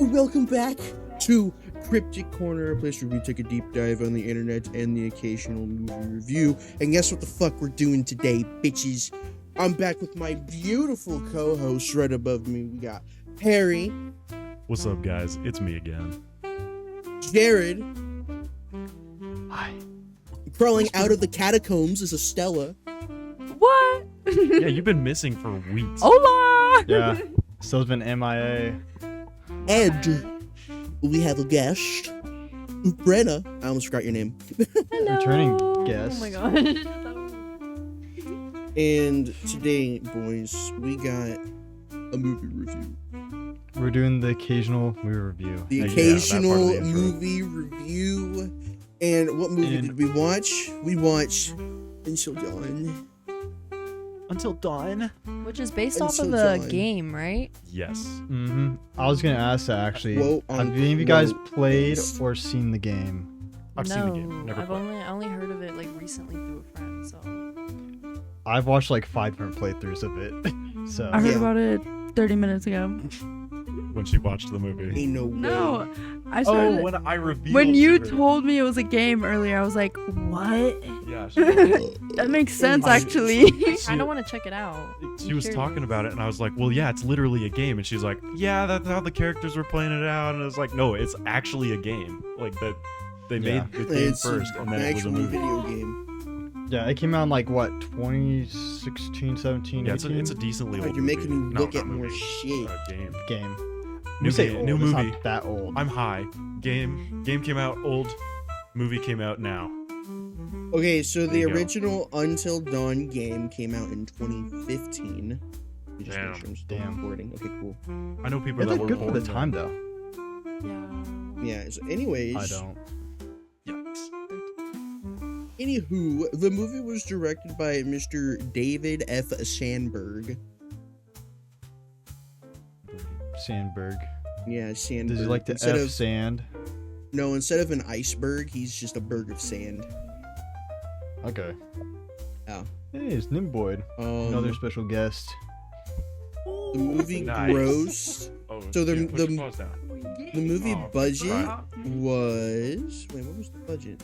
Welcome back to Cryptic Corner, a place where we take a deep dive on the internet and the occasional movie review. And guess what the fuck we're doing today, bitches? I'm back with my beautiful co-host right above me. We got Harry. What's up, guys? It's me again. Jared. Hi. Crawling out of the catacombs is Estella. What? Yeah, you've been missing for weeks. Hola! Yeah. Still's been MIA. And we have a guest, Brenna. I almost forgot your name. Hello. Returning guest. Oh my gosh. And today, boys, we got a movie review. We're doing the occasional movie review. The Yeah, that occasional part of the intro. movie review. And what movie did we watch? We watched Until Dawn. Until dawn. Which is based off Until of a Dawn. game, right? Yes. Mm-hmm. I was gonna ask that actually. Quote, Have any of you guys unquote, played based. or seen the game? I've no, seen the game. Never I've played. only heard of it like recently through a friend. So I've watched like 5 different playthroughs of it. So I heard Yeah. about it 30 minutes ago. When she watched the movie. Ain't no way. No, I Oh, started. when I revealed. when you to her- told me it was a game earlier, I was like, what? Yeah. That makes sense, I- actually. I She- kind of want to check it out. She was talking about it, and I was like, "Well, yeah, it's literally a game." And she's like, "Yeah, that's how the characters were playing it out." And I was like, "No, it's actually a game. Like that, they Yeah. made the game It's first, and then an it was a actual movie." video game. yeah, it came out in like what 2016, 17, Yeah, 18? it's a decently God, old. you're making movie. me No, look not at more movie. shit. Game. game. New You say game, old, new it's movie. Not that old. I'm high. Game came out old. Movie came out now. Okay, so There the you go. original Until Dawn game came out in 2015. Let me just Damn. make sure I'm still Damn. recording. Okay, cool. I know people It that looked were good for born the then. time though. Yeah. Yeah, so anyways. I don't. Yikes. Anywho, the movie was directed by Mr. David F. Sandberg. Sandberg. Yeah, Sandberg. Does he like to instead F of, sand? No, instead of an iceberg, he's just a berg of sand. Okay. Oh. Hey, it's Nimboyd. Another special guest. The movie Nice. grossed. Oh, So the- yeah, put the- your paws down. The movie Oh, budget right. was. Wait, what was the budget?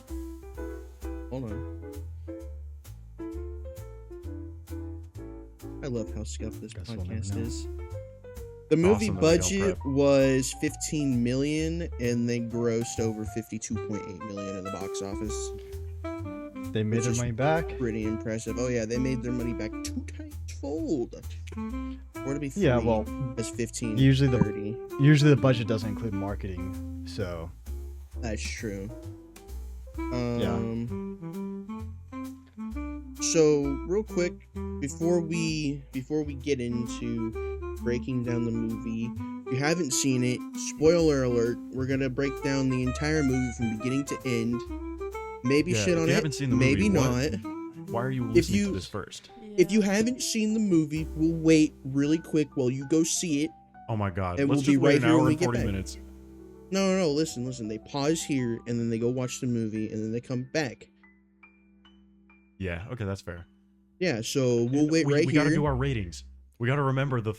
Hold on. I love how scuffed this Guess we'll never podcast know. is. The movie Awesome that we all budget prep. was 15 million, and they grossed over 52.8 million in the box office. They made Which their is money back. Pretty impressive. Oh yeah, they made their money back 2 times fold. Or to be 3 Yeah, well, as 15. usually the- 30. Usually the budget doesn't include marketing, so That's true. Yeah. So real quick, before we get into breaking down the movie, if you haven't seen it, spoiler alert, we're gonna break down the entire movie from beginning to end. Maybe Yeah, shit if on you it, haven't seen the maybe movie, not. Why are you listening you- to this first? If you haven't seen the movie, we'll wait really quick while you go see it. Oh my god. And Let's we'll be just wait right an here when hour we and get 40 back. minutes. No, listen. They pause here and then they go watch the movie and then they come back. Yeah, okay, that's fair. Yeah, so we'll wait we right here. gotta do our ratings. We gotta remember the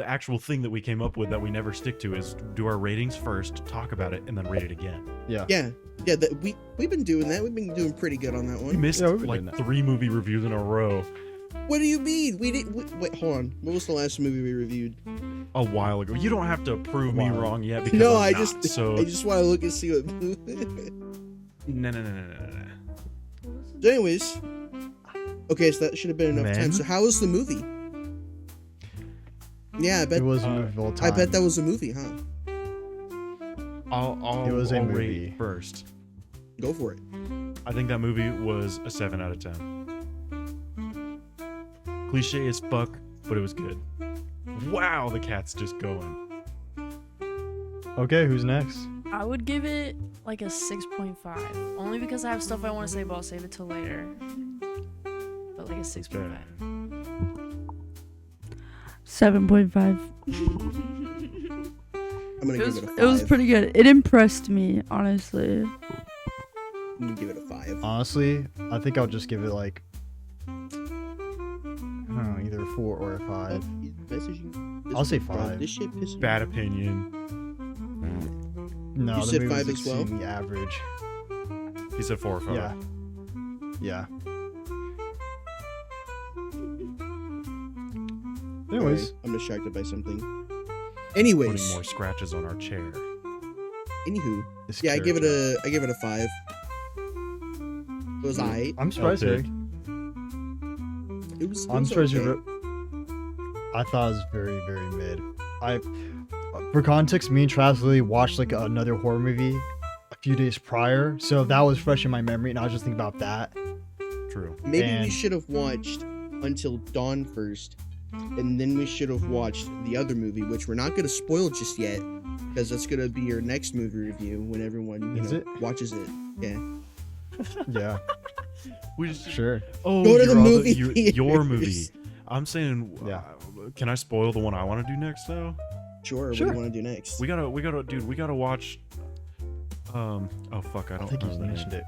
actual thing that we came up with that we never stick to is do our ratings first, talk about it, and then rate it again. yeah. Yeah, we've been doing that. We've been doing pretty good on that We one. missed Yeah, we've been doing like that. 3 movie reviews in a row What do you mean? Wait, hold on. What was the last movie we reviewed? a while ago. You don't have to prove me Wow. wrong yet because No, I'm I not, just so I just want to look and see what. no. So, anyways, okay, so that should have been enough time. Men? So, how was the movie? Yeah, I bet. It was a movie of all I time. bet that was a movie, huh? I'll It was a I'll movie. rate first. Go for it. I think that movie was a 7 out of 10. Cliche as fuck, but it was good. Wow, the cat's just going. Okay, who's next? I would give it like a 6.5. Only because I have stuff I want to say, but I'll save it till later. But like a 6.5. 7.5. I'm gonna It was, give it a 5. it was pretty good. It impressed me, honestly. I'm gonna give it a 5. Honestly, I think I'll just give it like I don't know, either a 4 or a 5. Messaging. I'll say Bro, 5. This shit pisses me Bad off. opinion. No, You the said movie 5 was as well? exceedingly average. He said 4 or 5. Yeah. Yeah. Anyways, Sorry, I'm distracted by something. Putting Anyways, more scratches on our chair. anywho, this yeah, I give it character- a 5. It was alright. I'm surprised, Okay. Eric. It was. I'm surprised okay. you. I thought it was very, very mid. For context, me and Travis literally watched like another horror movie a few days prior, so that was fresh in my memory, and I was just thinking about that. True. Maybe we And- should have watched Until Dawn first, and then we should have watched the other movie, which we're not going to spoil just yet, because that's going to be your next movie review when everyone Is it? watches it. Yeah. Yeah, We just sure. Oh, Go to your the other- movie your theaters. movie. I'm saying, Yeah. Can I spoil the one I want to do next though? Sure. What Sure. do you want to do next? We gotta, dude. We gotta watch. Oh fuck! I I don't think you know the name. mentioned it.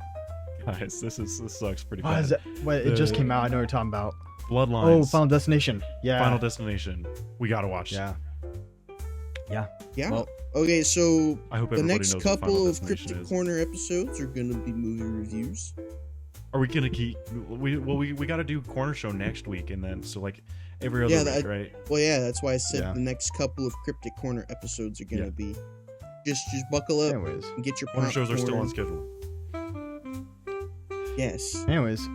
Guys, this sucks pretty Why bad. is that? Wait, it just The- came out. I know what you're talking about. Bloodlines. Oh, Final Destination. Yeah. Final Destination. We gotta watch. Yeah. Yeah. Well, Okay, so I hope the everybody next knows what Final couple of Destination Cryptic is. Corner episodes are going to be movie reviews. Are we gonna keep? We gotta do corner show next week, and then so like every other Yeah, week, that- right? Well, yeah, that's why I said Yeah. the next couple of Cryptic Corner episodes are going to Yeah. be. Just buckle up anyways. and get your Corner shows are still on popcorn. schedule. Yes. Anyways,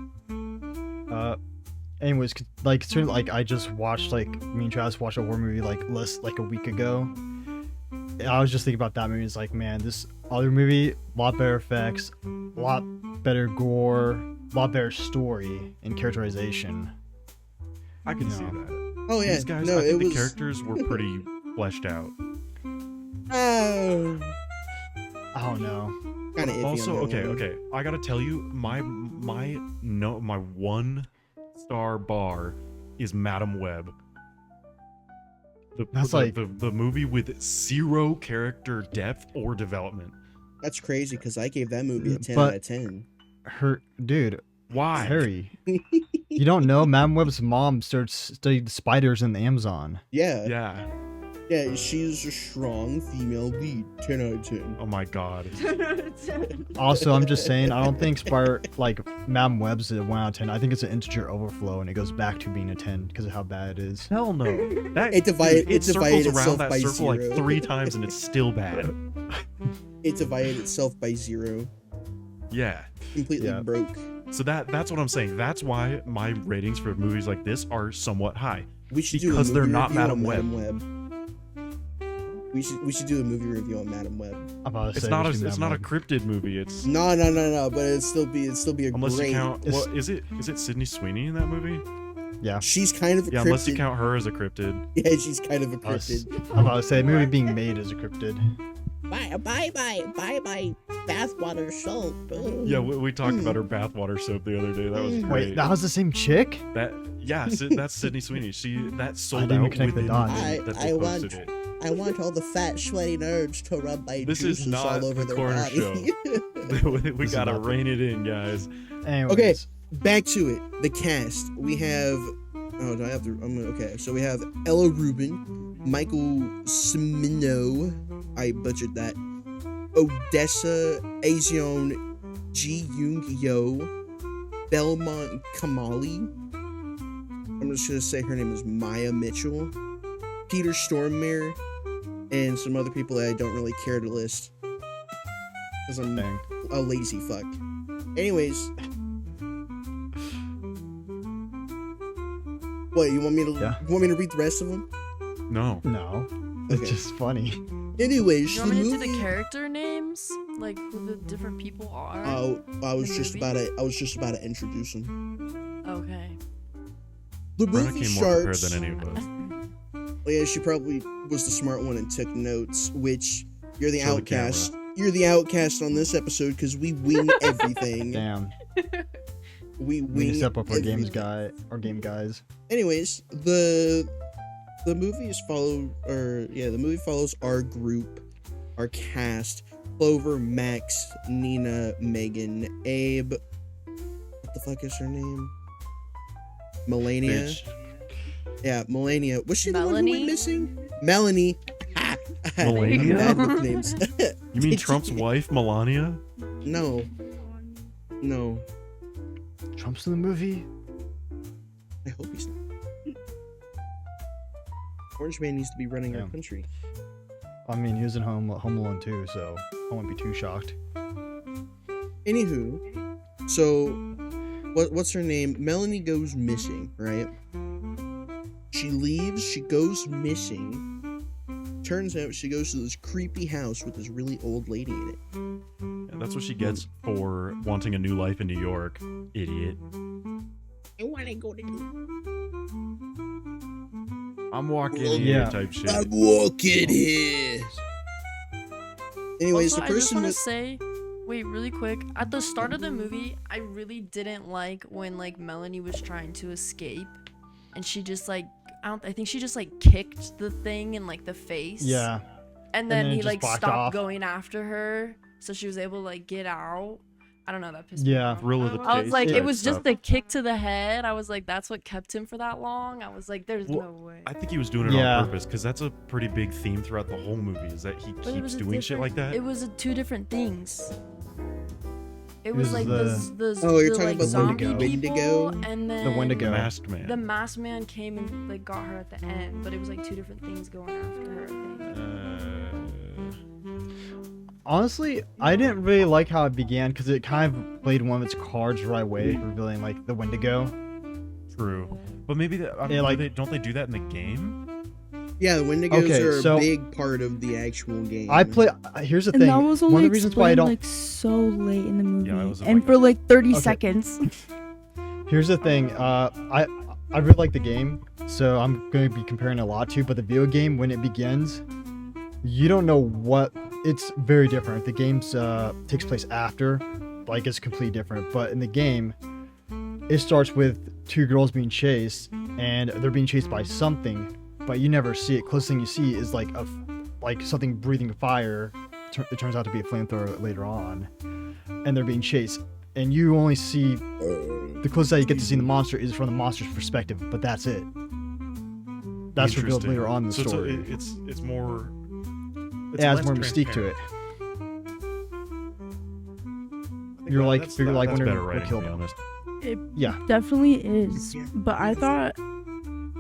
like considering like I just watched like me and Travis watched a horror movie like a week ago. And I was just thinking about that movie. It's like, man, this other movie, a lot better effects, a lot better gore, a lot better story and characterization. I can see No. that. Oh yeah. These guys, no, I think it the was. characters were pretty fleshed out. Oh, I don't know. kind of iffy. Also, on that okay, one. okay. I gotta tell you, my 1-star bar is Madam Web. That's like- the movie with 0 character depth or development. That's crazy because I gave that movie a 10 But- out of 10. Her dude, Why? Harry. You don't know Madam Web's mom studied spiders in the Amazon. Yeah. Yeah. Yeah, she's a strong female lead. 10 out of 10. Oh my god. Also, I'm just saying, I don't think Madam Web's a 1 out of 10. I think it's an integer overflow, and it goes back to being a 10 because of how bad it is. Hell no. That It divided- dude, it circles divided around itself that by circle like 0. 3 times and it's still bad. It divided itself by 0. Yeah. Completely Yeah. broke. So that's what I'm saying. That's why my ratings for movies like this are somewhat high. We should do Because a they're movie not review on Madam Web. We should do a movie review on Madam Web. I'm about to It's say, not we a should do it's Madam not a Web. cryptid movie. It's No, but it'd still be a unless great. you count. It's- Well, is it Sydney Sweeney in that movie? Yeah, She's kind of a Yeah, cryptid. unless you count her as a cryptid. Yeah, she's kind of a I was, cryptid. I'm about to say, the movie being made is a cryptid. Buy my bathwater soap. Yeah, we talked about her bathwater soap the other day. That was great. Wait, that was the same chick? That's Sydney Sweeney. That sold didn't out connect the within dots. the minute that I they want- posted it. I want all the fat, sweaty nerds to rub my This is juices not all over the their corner body. show. we This is gotta not the- rein it in, guys. Anyways, Okay. Back to it. The cast. We have. Oh, do I have to? Okay, so we have Ella Rubin, Michael Cimino. I butchered that. Odessa Azion, Ji Young Yo, Belmont Kamali. I'm just gonna say her name is Maya Mitchell, Peter Stormare, and some other people that I don't really care to list because I'm dang. a lazy fuck. Anyways. What, you want me to read the rest of them? No. No, it's Okay. just funny. Anyways, You the want me to do movie. the character names? Like who the different people are? Oh, I was the just movie? about to introduce them. Okay. The Brenna movie came more prepared starts. than any of us. Yeah, she probably was the smart one and took notes. Which you're the Show the outcast. You're the outcast on this episode because we wing everything. Damn. We We need wing to step up our everything. game guys. Anyways, the movie the movie follows our group, our cast: Clover, Max, Nina, Megan, Abe. What the fuck is her name? Melania. Bitch. Yeah, Melania. Was she the one who went Melanie? missing? Melanie. Ha! I'm Melania? bad with names. You mean Trump's wife, Melania? No. No. Trump's in the movie. I hope he's not. Orange Man needs to be running our Yeah. country. I mean, he was in Home Alone too, so I won't be too shocked. Anywho, so what's her name? Melanie goes missing, right? She leaves, she goes missing. Turns out she goes to this creepy house with this really old lady in it. And that's what she gets for wanting a new life in New York. Idiot. I want to go to I'm walking Well, here yeah. type shit. I'm walking here. Anyways, Also, the I just person want to with say, wait, really quick. At the start of the movie, I really didn't like when like Melanie was trying to escape, and she just like I think she just like kicked the thing in like the face. Yeah. And then then it he just like backed stopped off. going after her, so she was able to like get out. I don't know, that pissed me Yeah. off. Thrill of the I was chase like, type it was just stuff. the kick to the head. I was like, that's what kept him for that long. I was like, there's Well, no way. I think he was doing it Yeah. on purpose because that's a pretty big theme throughout the whole movie. Is that he But it keeps was a doing shit like that? It was two different things. It It was was like the Oh, you're the, talking like about zombie Wendigo. people, Wendigo? and then The The Wendigo. Masked Man. the masked man came and like got her at the end, but it was like two different things going after her. I think. Honestly, I didn't really like how it began because it kind of played one of its cards right away, revealing like the Wendigo. True, but maybe Yeah, like- don't they do that in the game? Yeah, the Wendigos Okay, are so- a big part of the actual game. I play. Here's the And thing. that was One only of the reasons why I explained don't. like so late in the movie, Yeah, it was and like- for like 30 Okay. seconds. Here's the thing. I really like the game, so I'm going to be comparing a lot to. But the video game, when it begins, you don't know what. It's very different. The game's takes place after, like it's completely different. But in the game, it starts with two girls being chased, and they're being chased by something, but you never see it. Closest thing you see is like like something breathing fire. It turns out to be a flamethrower later on, and they're being chased, and you only see the closest that you get to seeing the monster is from the monster's perspective, but that's it. That's revealed Interesting. later on in the So story. it's more. It adds less more mystique to it. transparent. I think You're that- like- that's- you're like that's wondering better what writing, killed to be him. honest. It Yeah. definitely is, but I thought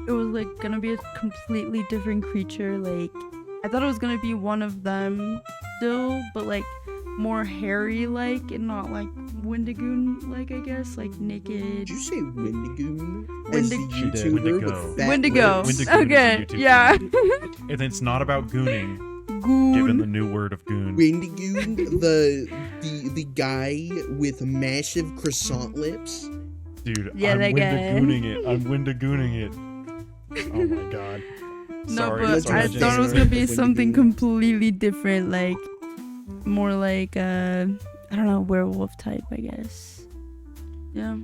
it was like gonna be a completely different creature. Like I thought it was gonna be one of them still, but like more hairy like, and not like Wendigoon like, I guess, like naked. Did you say Wendigoon? As the Wendig- She did. YouTuber Wendigo. with fat Wendigo. lips? Wendigoon is a Okay, YouTube yeah. And it's not about gooning, given the Goon. new word of goon. Wendigoon, the guy with massive croissant lips. Dude, Yeah, I'm that guy. Wendigooning it. I'm Wendigooning it. Oh my god. No, Sorry, but sorry, I Jason. thought it was gonna be Wendigoon. something completely different, like more like I don't know, werewolf type, I guess. Yeah.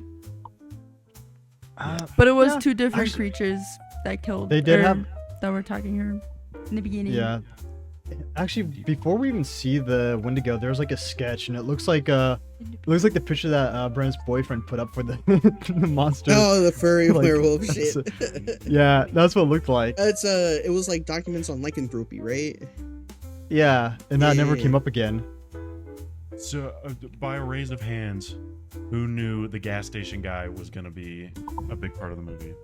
But it was Yeah, two different actually- creatures that killed. They did or have- that were attacking her in the beginning. Yeah. Actually, before we even see the Wendigo, there's like a sketch, and it looks like the picture that Brent's boyfriend put up for the the monster. Oh, the furry Like, werewolf that's shit. Yeah, that's what it looked like. That's it was like documents on lycanthropy, right? Yeah, and that never Yeah. came up again. So, by a raise of hands, who knew the gas station guy was gonna be a big part of the movie?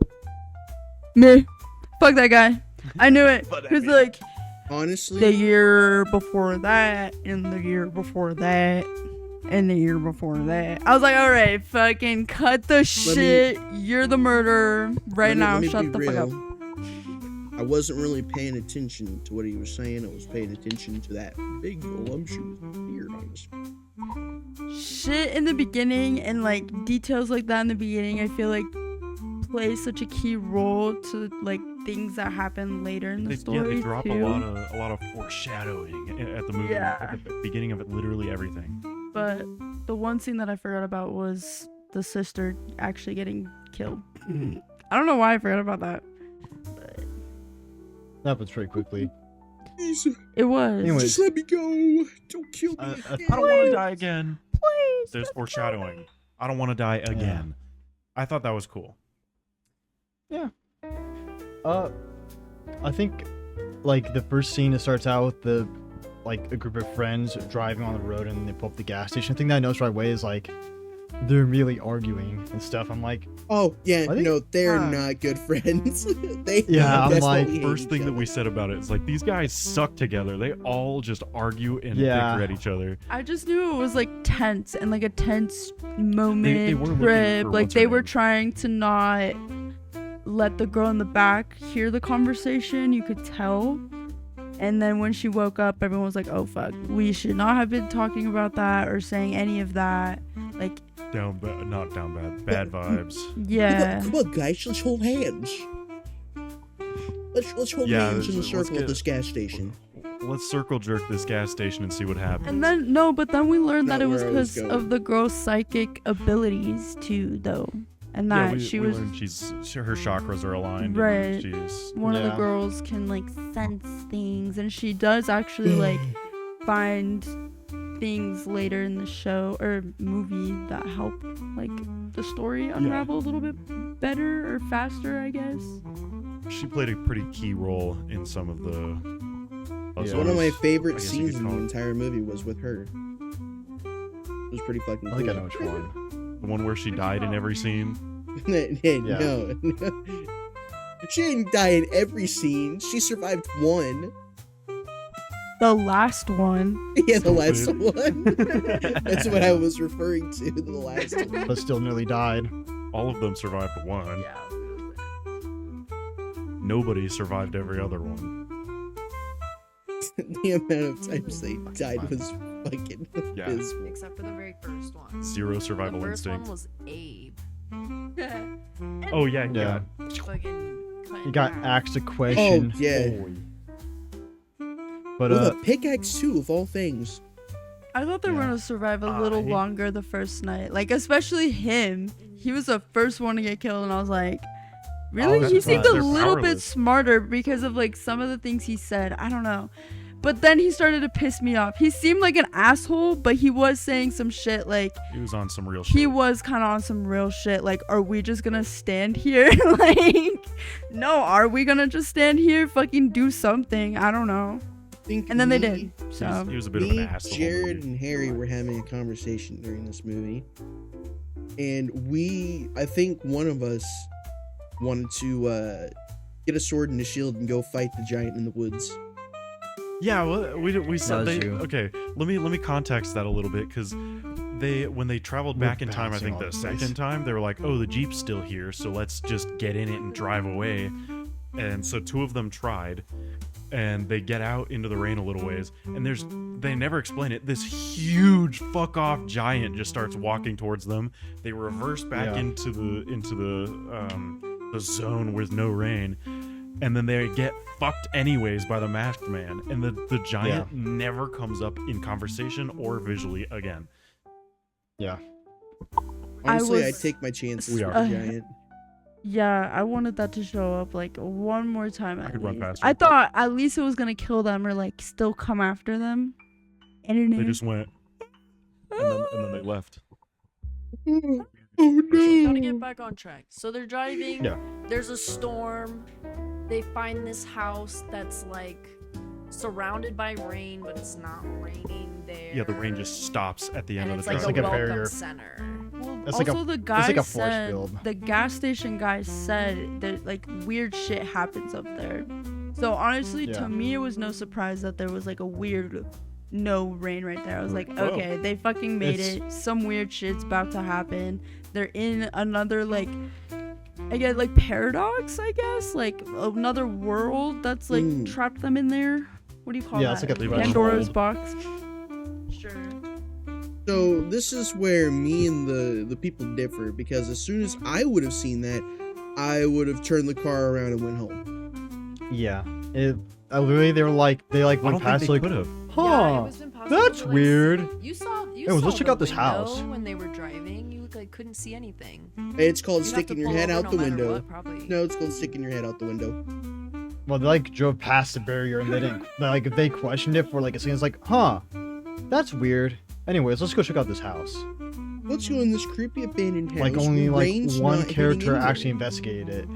Me. Fuck that guy. I knew it. Fuck that Cause guy. like Honestly, the year before that, and the year before that, and the year before that, I was like, all right, fucking cut the shit. You're the murderer right now. Shut the fuck up. I wasn't really paying attention to what he was saying. I was paying attention to that big voluptuous beard on his. Shit in the beginning and like details like that in the beginning, I feel like plays such a key role to like things that happen later in the story they drop too. a lot of foreshadowing at the movie. Yeah. At the beginning of it, literally everything. But the one scene that I forgot about was the sister actually getting killed. I don't know why I forgot about that. But That happens pretty quickly. Please, it was. Anyways. just let me go. Don't kill me. I don't want to die again. Please. There's foreshadowing. I don't want to die again. I thought that was cool. I think like the first scene, it starts out with the like a group of friends driving on the road, and they pull up the gas station. The thing that I noticed right away is like they're really arguing and stuff. I'm like, Oh yeah, I think- no, they're Huh. not good friends. They Yeah, I'm desperately like, hate First each thing that other. we said about it is like these guys suck together. They all just argue and Yeah. bicker at each other. I just knew it was like tense and like a tense moment, were looking trip. for Like what's her they were name. trying to not let the girl in the back hear the conversation. You could tell. And then when she woke up, everyone was like, "Oh fuck, we should not have been talking about that or saying any of that." Like, Not down bad vibes. yeah. Come on, guys, let's hold hands. Let's hold Yeah, hands in a let's circle get- at this gas station. Let's circle jerk this gas station and see what happens. And then no, but then we learned Not that it was where I was because going. of the girl's psychic abilities too, though, and that she we was learned her chakras are aligned. Right. And she's one of the Yeah. girls can like sense things, and she does actually like find things later in the show or movie that help like the story unravel a little bit better or faster, I guess. she played a pretty key role in some of the. puzzles, One of my I favorite guess you scenes could in the call it. entire movie was with her. It was pretty fucking I cool. think I know which one. The one where she died in every scene. No. She didn't die in every scene. She survived one. The last one. Yeah, the last Stupid. one. That's what I was referring to. The last one. But still nearly died. All of them survived one. Nobody survived every other one. The amount of times they died was fucking Yeah. abysmal. Except for the very first one. Zero survival the first instinct. one was Abe. Oh yeah, Yeah. Fucking cut You in got half. asked a Oh question. yeah. But With a pickaxe too, of all things. I thought they were Yeah. gonna survive a little I- longer the first night. Like especially him. He was the first one to get killed, and I was like, really? was He seemed surprised. a They're little bit powerless. smarter because of like some of the things he said. I don't know. But then he started to piss me off. He seemed like an asshole, but he was saying some shit like He was on some real shit. he was kind of on some real shit. Like, are we just gonna stand here? Like, no, are we gonna just stand here? Fucking do something. I don't know. Think And then they me- did. He was, So he was a bit of an Me, ass. the whole Jared, movie. and Harry were having a conversation during this movie, and I think one of us wanted to get a sword and a shield and go fight the giant in the woods. Yeah, well, we said was they. you. Okay, let me context that a little bit because when they traveled We're back in time, I bouncing think all the over the place. second time they were like, oh, the Jeep's still here, so let's just get in it and drive away. And so two of them tried, and they get out into the rain a little ways, and they never explain it. This huge fuck off giant just starts walking towards them. They reverse back Yeah. into the zone with no rain, and then they get fucked anyways by the masked man, and the giant never comes up in conversation or visually again. yeah. Honestly, I'd was- take my chances We with are. the giant. yeah, I wanted that to show up like one more time. I At could run least. faster. I thought at least it was gonna kill them or like still come after them. And it They didn't. just went, and then they left. Oh Gotta no! get back on track. So they're driving. Yeah. There's a storm. They find this house that's like surrounded by rain, but it's not raining there. Yeah, the rain just stops at the end And of it's the like drive. It's a like a welcome barrier. center. Well, It's like a- also the guy like a force said field. the gas station guy said that like weird shit happens up there. So honestly, Yeah. to me, it was no surprise that there was like a weird no rain right there. I was like, Whoa. okay, they fucking made It's- it. Some weird shit's about to happen. They're in another like, I guess like paradox. I guess like another world that's like Mm. trapped them in there. What do you call Yeah, that? it's like a Pandora's threshold. box. Sure. So this is where me and the people differ, because as soon as I would have seen that, I would have turned the car around and went home. Yeah. Literally, they I went don't think past they like, could have. huh? Yeah, it was impossible That's to, like, weird. see. You saw. Hey, let's saw check the out this window house. when they were driving. You like couldn't see anything. It's called You'd have sticking to your pull head over out no the matter window. what, probably. No, it's called sticking your head out the window. Well, they like drove past the barrier and they didn't. Like, they questioned it for like a second. It's like, huh? That's weird. Anyways, let's go check out this house. Let's go in this creepy abandoned house. Like only where like rain's one not hitting character anywhere. actually investigated it.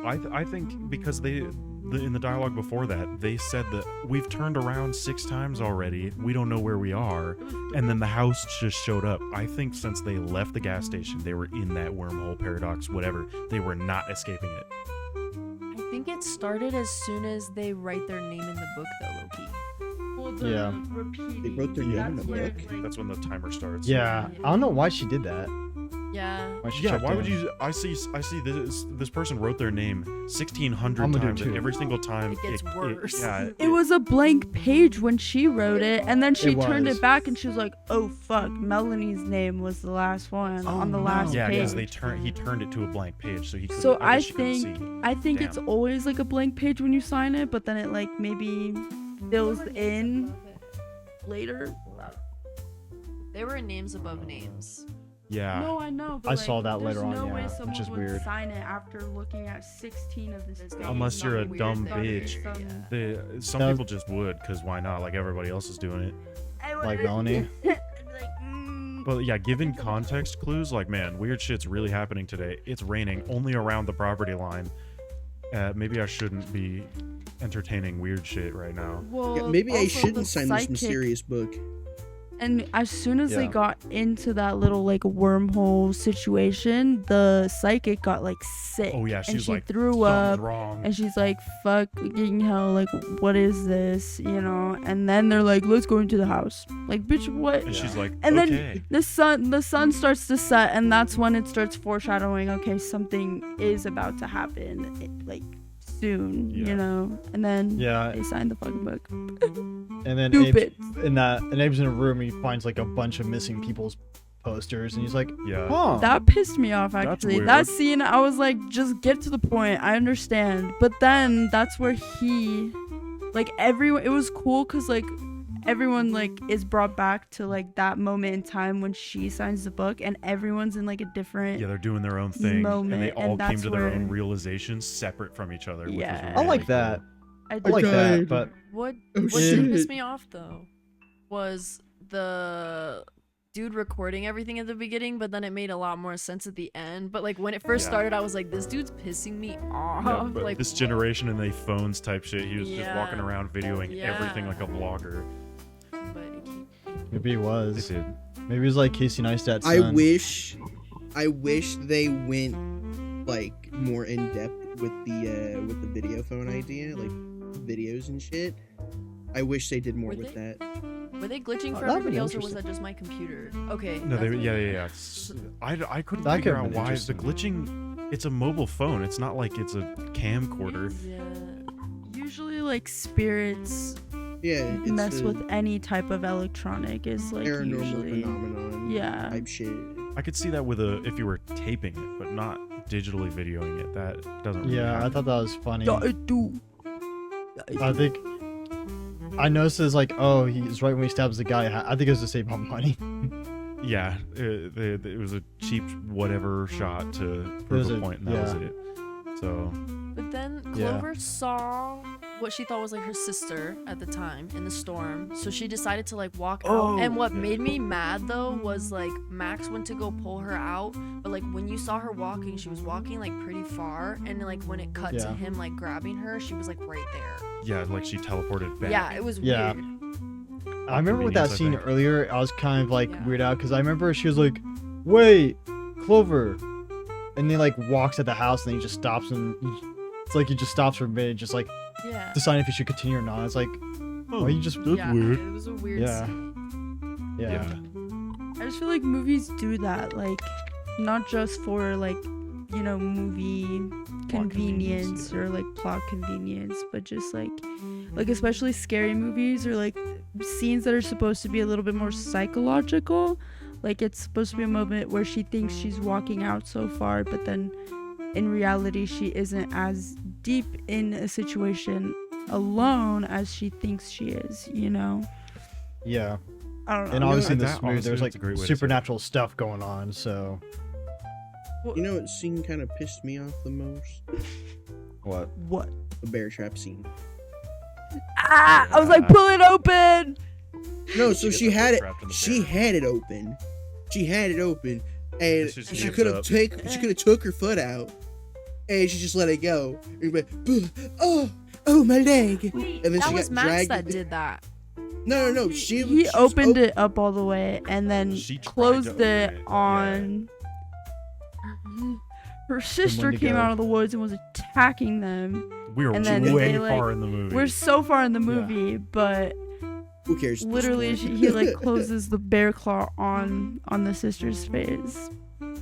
I think because in the dialogue before that, they said that we've turned around 6 times already. We don't know where we are. And then the house just showed up. I think since they left the gas station, they were in that wormhole paradox, whatever. They were not escaping it. I think it started as soon as they write their name in the book, though, Loki. Well, the Yeah. repeating, They wrote their name in that's the where, book? like, That's when the timer starts. Yeah, I don't know why she did that. Yeah. Why she Yeah, checked why would in. you? I see this person wrote their name 1,600 I'm gonna do times, it and too. every single time It gets worse. yeah, It was a blank page when she wrote it, and then she It turned was. it back and she was like, "Oh fuck, Melanie's name was the last one on the last yeah, page." because he turned it to a blank page, so he couldn't. So I, I guess she couldn't think see. I think it's Damn. always like a blank page when you sign it, but then it like maybe fills in later. They were names above names. Yeah, No, I know. But I like, saw that there's later on, no way yeah, someone which is would weird. sign it after looking at 16 of this. There's Unless you're a something dumb weird bitch. there. the some That- people just would, cause why not? Like everybody else is doing it. Like Melanie. But yeah, given context clues, like man, weird shit's really happening today. It's raining only around the property line. Maybe I shouldn't be entertaining weird shit right now. Well, Yeah, maybe I also the shouldn't sign this psychic- mysterious book. And as soon as they Yeah. got into that little like wormhole situation, the psychic got like sick. Oh yeah, she and was she like, threw something's up. wrong. And she's like, fucking hell, like, what is this? You know? And then they're like, let's go into the house. Like, bitch, what? And she's like, And okay. then the sun starts to set, and that's when it starts foreshadowing, okay, something is about to happen, like, soon, Yeah. you know? And then Yeah, they signed the fucking book. and then Stupid. Abe's in a room and he finds like a bunch of missing people's posters and he's like, yeah. huh. That pissed me off, That's actually. weird. That scene, I was like, just get to the point. I understand. But then that's where he, like, everyone, it was cool because, like, everyone, like, is brought back to, like, that moment in time when she signs the book and everyone's in, like, a different. Yeah, they're doing their own thing, and moment, they and all came that's to their own where- realizations separate from each other. Yeah. Which was I really like that. I I did- like that, died. but What Oh, what did shit. piss me off though was the dude recording everything at the beginning, but then it made a lot more sense at the end. But like when it first Yeah. started, I was like, this dude's pissing me off. Yeah, but like this generation and they phones type shit. He was just Yeah. walking around videoing everything Yeah. like a vlogger. But maybe he They was. did. Maybe he was like Casey Neistat's I son. wish they went like more in depth with the video phone idea, like videos and shit. I wish they did more Were with they? that. were they glitching Oh, for that'd everybody been else, or was interesting. that just my computer? Okay. No, they that's yeah what- yeah yeah. I couldn't That figure could've out been why the interesting. glitching. It's a mobile phone. It's not like it's a camcorder. Yeah. Usually, like, spirits Yeah, it's mess a with any type of electronic, is, like, paranormal usually. phenomenon. Yeah. Type shit. I could see that with if you were taping it, but not digitally videoing it. That doesn't. Really Yeah, I happen. thought that was funny. Yeah, I do. I think I noticed it's like, oh, he's right when he stabs the guy. I think it was to save money. Yeah, it was a cheap whatever shot to was prove a a- point, and that was yeah. it. So But then Yeah. Clover saw what she thought was like her sister at the time in the storm. So she decided to like walk Oh, out. And what yeah. made me mad though was like Max went to go pull her out, but like when you saw her walking, she was walking like pretty far, and like when it cut to Yeah. him like grabbing her, she was like right there. yeah, like she teleported back. Yeah, it was Yeah. weird. I remember with that Convenience, I scene think. earlier, I was kind of like Yeah. weirded out because I remember she was like, "Wait, Clover," and then like walks at the house and then he just stops and it's like he just stops for a minute, just like Yeah. deciding if he should continue or not. It's like, Oh, why you just that's yeah, weird. It was a weird Yeah. scene. yeah. I just feel like movies do that, like, not just for, like, you know, movie convenience yeah. or, like, plot convenience, but just, like, especially scary movies or, like, scenes that are supposed to be a little bit more psychological. Like, it's supposed to be a moment where she thinks she's walking out so far, but then in reality, she isn't as deep in a situation alone as she thinks she is, you know? Yeah. I don't know. And know, obviously in that- this movie, honestly, there's like that's a great way to say it. supernatural stuff going on. So You know what scene kind of pissed me off the most? what? What? The bear trap scene. Ah! I was like, pull it open! No, so gets she the had bear it. trapped in the She bear. had it open. She had it open, and It's just she zipped could have up. She could have took her foot out, and she just let it go. And you'd be like, oh, oh my leg. Wait, And then that she was got Max dragged. that did that. No. He opened it up all the way and then She tried to closed open it it, on. Her sister Wendigo. came out of the woods and was attacking them. We were And then way they, like, far in the movie. We're so far in the movie, but Who cares? literally he like closes the bear claw on the sister's face.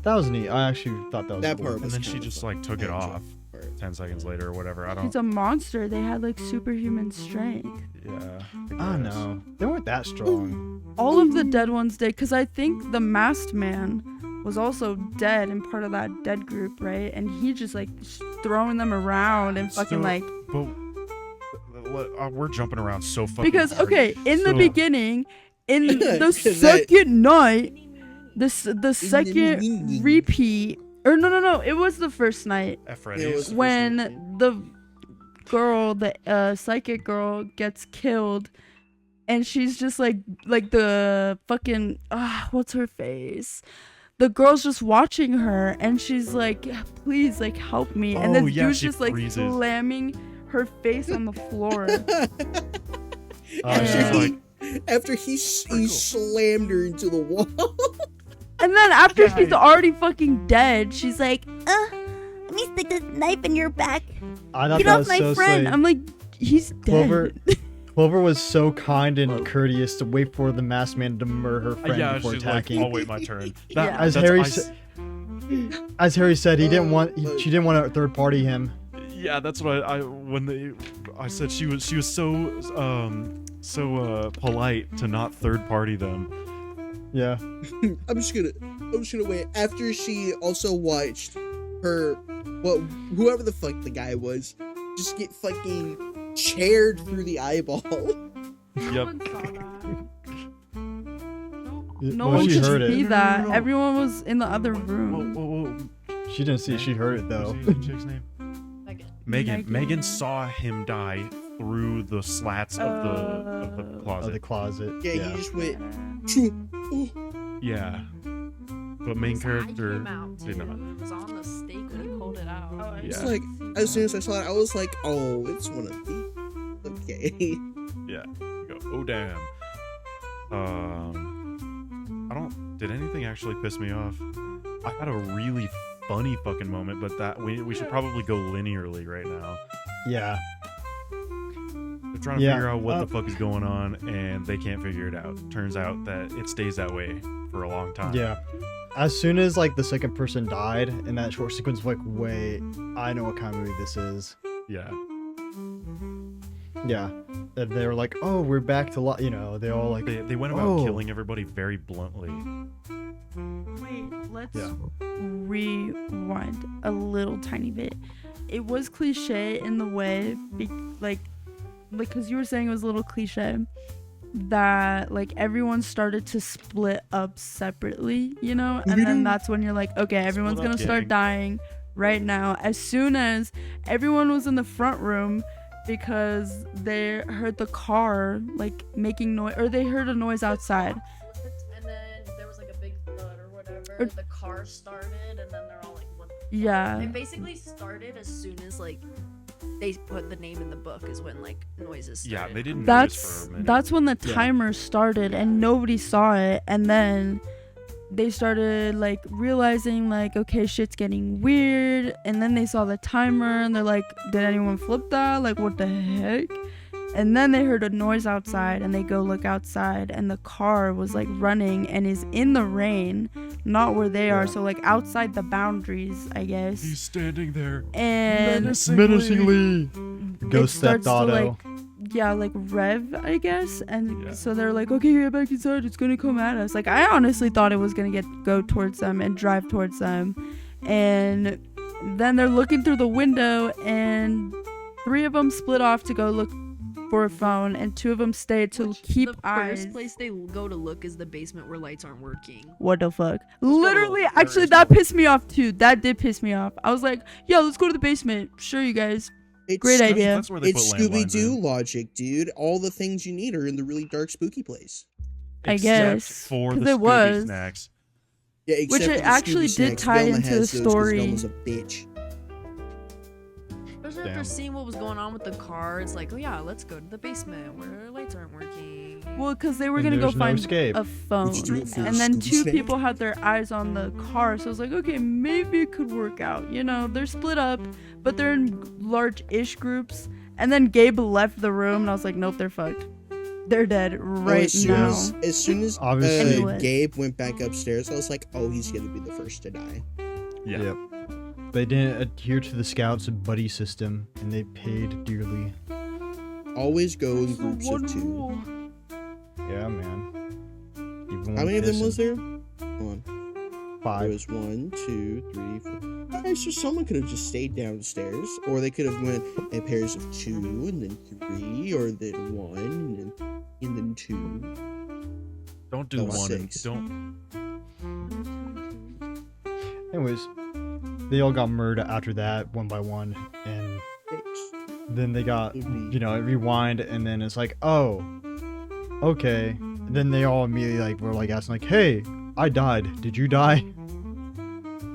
That was neat. I actually thought that was That cool. part and was then she kinda just fun. like took it I enjoyed off that part. 10 seconds later or whatever. I He's don't. a monster. They had like superhuman strength. Yeah. I guess. know. They weren't that strong. All of the dead ones did, because I think the masked man was also dead and part of that dead group, right? And he just like throwing them around and fucking So- like, But we're jumping around so fucking. because hard. okay, in the So- beginning, in the 'Cause second night, the second repeat, or no, it was the first night At It Freddy's. was- when the girl, the psychic girl, gets killed, and she's just like the fucking what's her face? The girl's just watching her, and she's like, "Please, like, help me!" And Oh, this yeah, dude's she just like freezes. slamming her face on the floor. Yeah. She's like, After he slammed her into the wall. And then after Yeah, she's already fucking dead, she's like, Let me stick this knife in your back. I thought "Get that off was my so friend!" sweet. I'm like, "He's dead." Clover, Clover was so kind and courteous to wait for the masked man to murder her friend yeah, before she's attacking. like, I'll wait my turn. Yeah. As that's- Harry I said, as Harry said, he didn't want. Oh, She didn't want to third party him. Yeah, that's what I said she was so polite to not third party them. Yeah. I'm just gonna wait. After she also watched her, well, whoever the fuck the guy was, just get fucking chaired through the eyeball. Yep. No Well, one she could heard see it. that. No. Everyone was in the other Whoa, room. whoa. She didn't see it. She heard it though. What's the chick's name? Megan. Megan. Megan. Megan saw him die through the slats of the Of closet. the closet. Yeah, Yeah. he just went. "Choo." Oh, Yeah. But main His eye character came out, did too. not. It was on the stake when he pulled it out. it's Yeah. like as soon as I saw it, I was like, oh, it's one of these. Okay. Yeah. You go, oh damn. I don't. Did anything actually piss me off? I had a really funny fucking moment, but that we should probably go linearly right now. Yeah. They're trying to Yeah, figure out what the fuck is going on, and they can't figure it out. Turns out that it stays that way for a long time. Yeah. As soon as like the second person died in that short sequence, like, wait, I know what kind of movie this is. Yeah. Yeah. And they were like, oh, we're back to you know, they all like, They went about Oh. killing everybody very bluntly. Wait, let's Yeah. rewind a little tiny bit. It was cliche in the way, like, because you were saying it was a little cliche, that like everyone started to split up separately, you know, and then that's when you're like, okay, everyone's Split up, gonna start gang. dying right now. As soon as everyone was in the front room, because they heard the car like making noise, or they heard a noise outside. And then there was like a big thud or whatever. Or- The car started, and then they're all like, "What?" Yeah. It basically started as soon as like they put the name in the book. Is when like noises. Yeah, Started. they didn't notice for a minute. That's when the Yeah. timer started and nobody saw it, and then they started like realizing like, okay, shit's getting weird, and then they saw the timer and they're like, did anyone flip that? Like, what the heck? And then they heard a noise outside and they go look outside, and the car was like running and is in the rain, not where they are, so like outside the boundaries, I guess. He's standing there. And menacingly. Ghost starts Theft to, Auto. like, yeah, like rev, I guess. And Yeah. so they're like, okay, get back inside, it's gonna come at us. Like, I honestly thought it was gonna go towards them and drive towards them. And then they're looking through the window, and 3 of them split off to go look for a phone, and 2 of them stayed to keep the eyes. first place they go to look is the basement where lights aren't working. What the fuck? go to Literally, the actually, first that pissed me off too. That did piss me off. I was like, yeah, let's go to the basement. Sure, you guys. It's Great Scoo- idea. That's where they It's put landlines Scooby-Doo in. logic, dude. All the things you need are in the really dark, spooky place. I Except guess, for 'cause the it Scooby was. snacks. Yeah, except Which for it the actually Scooby did snacks. tie Velma into has the those 'cause story. Velma's a bitch. There's especially after Damn. seeing what was going on with the car, it's like, oh yeah, let's go to the basement where lights aren't working. Well, because they were And gonna go there's no find escape. a phone, Would you do it for a and then Scooby two snack? people had their eyes on the car. So I was like, okay, maybe it could work out. You know, they're split up, but they're in large-ish groups. And then Gabe left the room, and I was like, nope, they're fucked. They're dead right as soon now. as soon as Obviously. Anyway. Gabe went back upstairs, I was like, oh, he's gonna be the first to die. Yeah. Yep. They didn't adhere to the scouts' buddy system, and they paid dearly. Always go in That's the groups one of 2. rule. Yeah, man. Even How when many of them was pissing. there? Hold on. There 5. was 1, 2, 3, 4. Alright, so someone could have just stayed downstairs, or they could have went in pairs of 2, and then 3, or then 1, and then 2. Don't do That was 1. 6. Don't. Anyways, they all got murdered after that, one by one, and 6. then they got, Mhm. you know, rewind, and then it's like, oh, okay. And then they all immediately like were like asking like, hey, I died. Did you die?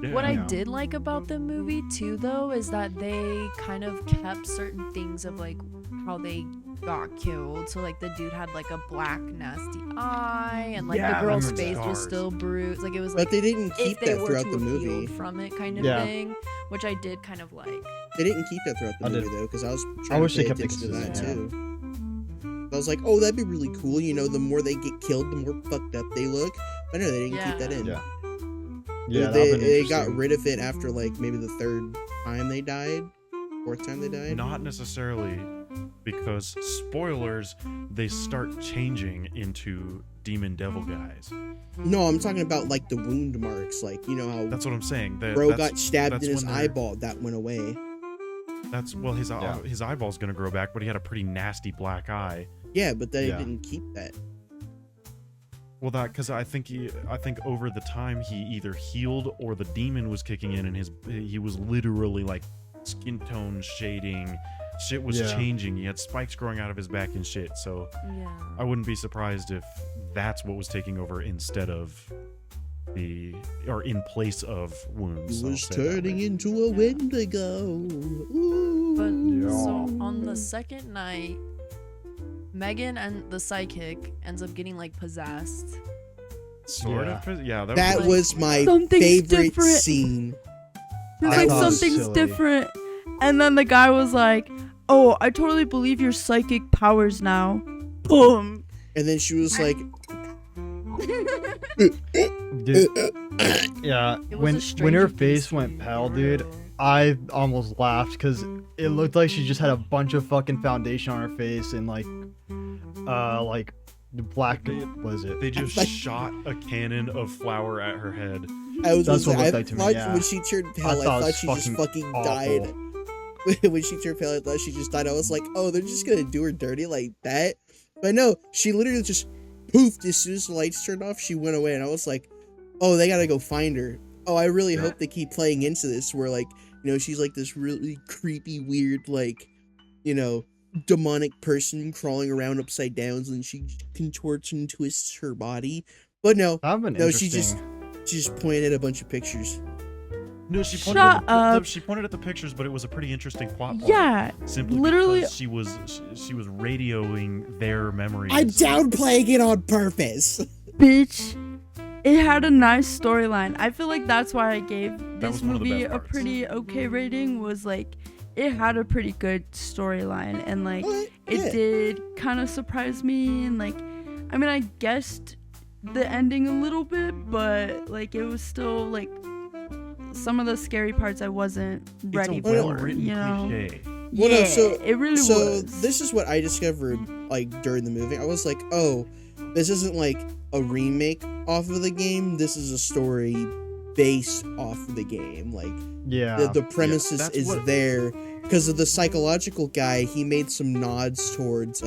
Yeah. What I Yeah. did like about the movie too, though, is that they kind of kept certain things of like how they got killed. So like the dude had like a black nasty eye, and like Yeah, I the girl's remember face was scars. still bruised. Like it was But like they didn't keep if they that were throughout to the have movie. healed from it, kind of Yeah. thing, which I did kind of like. They didn't keep that throughout the I movie did. though, because I was trying wish to they pay kept it attention to that consistent, too. I was like, oh, that'd be really cool. You know, the more they get killed, the more fucked up they look. But no, they didn't keep that in. Yeah. They- Yeah, they got rid of it after like maybe the 3rd time they died, 4th time they died. Not necessarily, because spoilers, they start changing into demon devil guys. No, I'm talking about like the wound marks, like you know how That's what I'm saying. That, bro that's, got stabbed that's in his when they're- eyeball, that went away. That's well, Yeah. his eyeball's gonna grow back, but he had a pretty nasty black eye. Yeah, but they Yeah. didn't keep that. Well, that because I think over the time he either healed or the demon was kicking in, and he was literally like skin tone shading, shit was Yeah. changing. He had spikes growing out of his back and shit. So Yeah. I wouldn't be surprised if that's what was taking over instead of in place of wounds. He I'll was say it that turning way. into a Wendigo. Ooh. But Yeah. so on the second night, Megan and the psychic ends up getting like possessed. Sort Yeah. of. Yeah, That like- was my Something's favorite different. scene. It's I like thought it was something's silly. different. And then the guy was like, oh, I totally believe your psychic powers now. Boom. And then she was like, Dude, yeah, It was a when her Stranger Things face went scene, pale, for dude, real. I almost laughed because it looked like she just had a bunch of fucking foundation on her face and like the black was it? They just Like- shot a cannon of flour at her head. I was That's gonna what it say, looked like to me, thought yeah. when she turned pale, I I thought it thought was she just fucking awful. died. When she turned pale, I thought she just died. I was like, oh, they're just gonna do her dirty like that. But no, she literally just poofed as soon as the lights turned off. She went away, and I was like, oh, they gotta go find her. Oh, I really Yeah. hope they keep playing into this, where like, you know, she's like this really creepy, weird, like, you know, demonic person crawling around upside down, and she contorts and twists her body. But no, That'd been no, she interesting. just pointed at a bunch of pictures. No, she Shut pointed at up. she pointed at the pictures, but it was a pretty interesting plot point. Yeah. Simply literally- because she was radioing their memories. I'm downplaying it on purpose. Bitch. It had a nice storyline. I feel like that's why I gave this was one of the movie best a parts. pretty okay rating, was like it had a pretty good storyline, and like What? it Yeah. did kind of surprise me, and like I mean I guessed the ending a little bit, but like it was still like some of the scary parts I wasn't ready it's a for, well-written you know. cliche. Well, no, Yeah, so- it really So was. this is what I discovered like during the movie. I was like, oh, this isn't like a remake off of the game. This is a story based off of the game. Like Yeah. the premise that's is what- there because of the psychological guy. He made some nods towards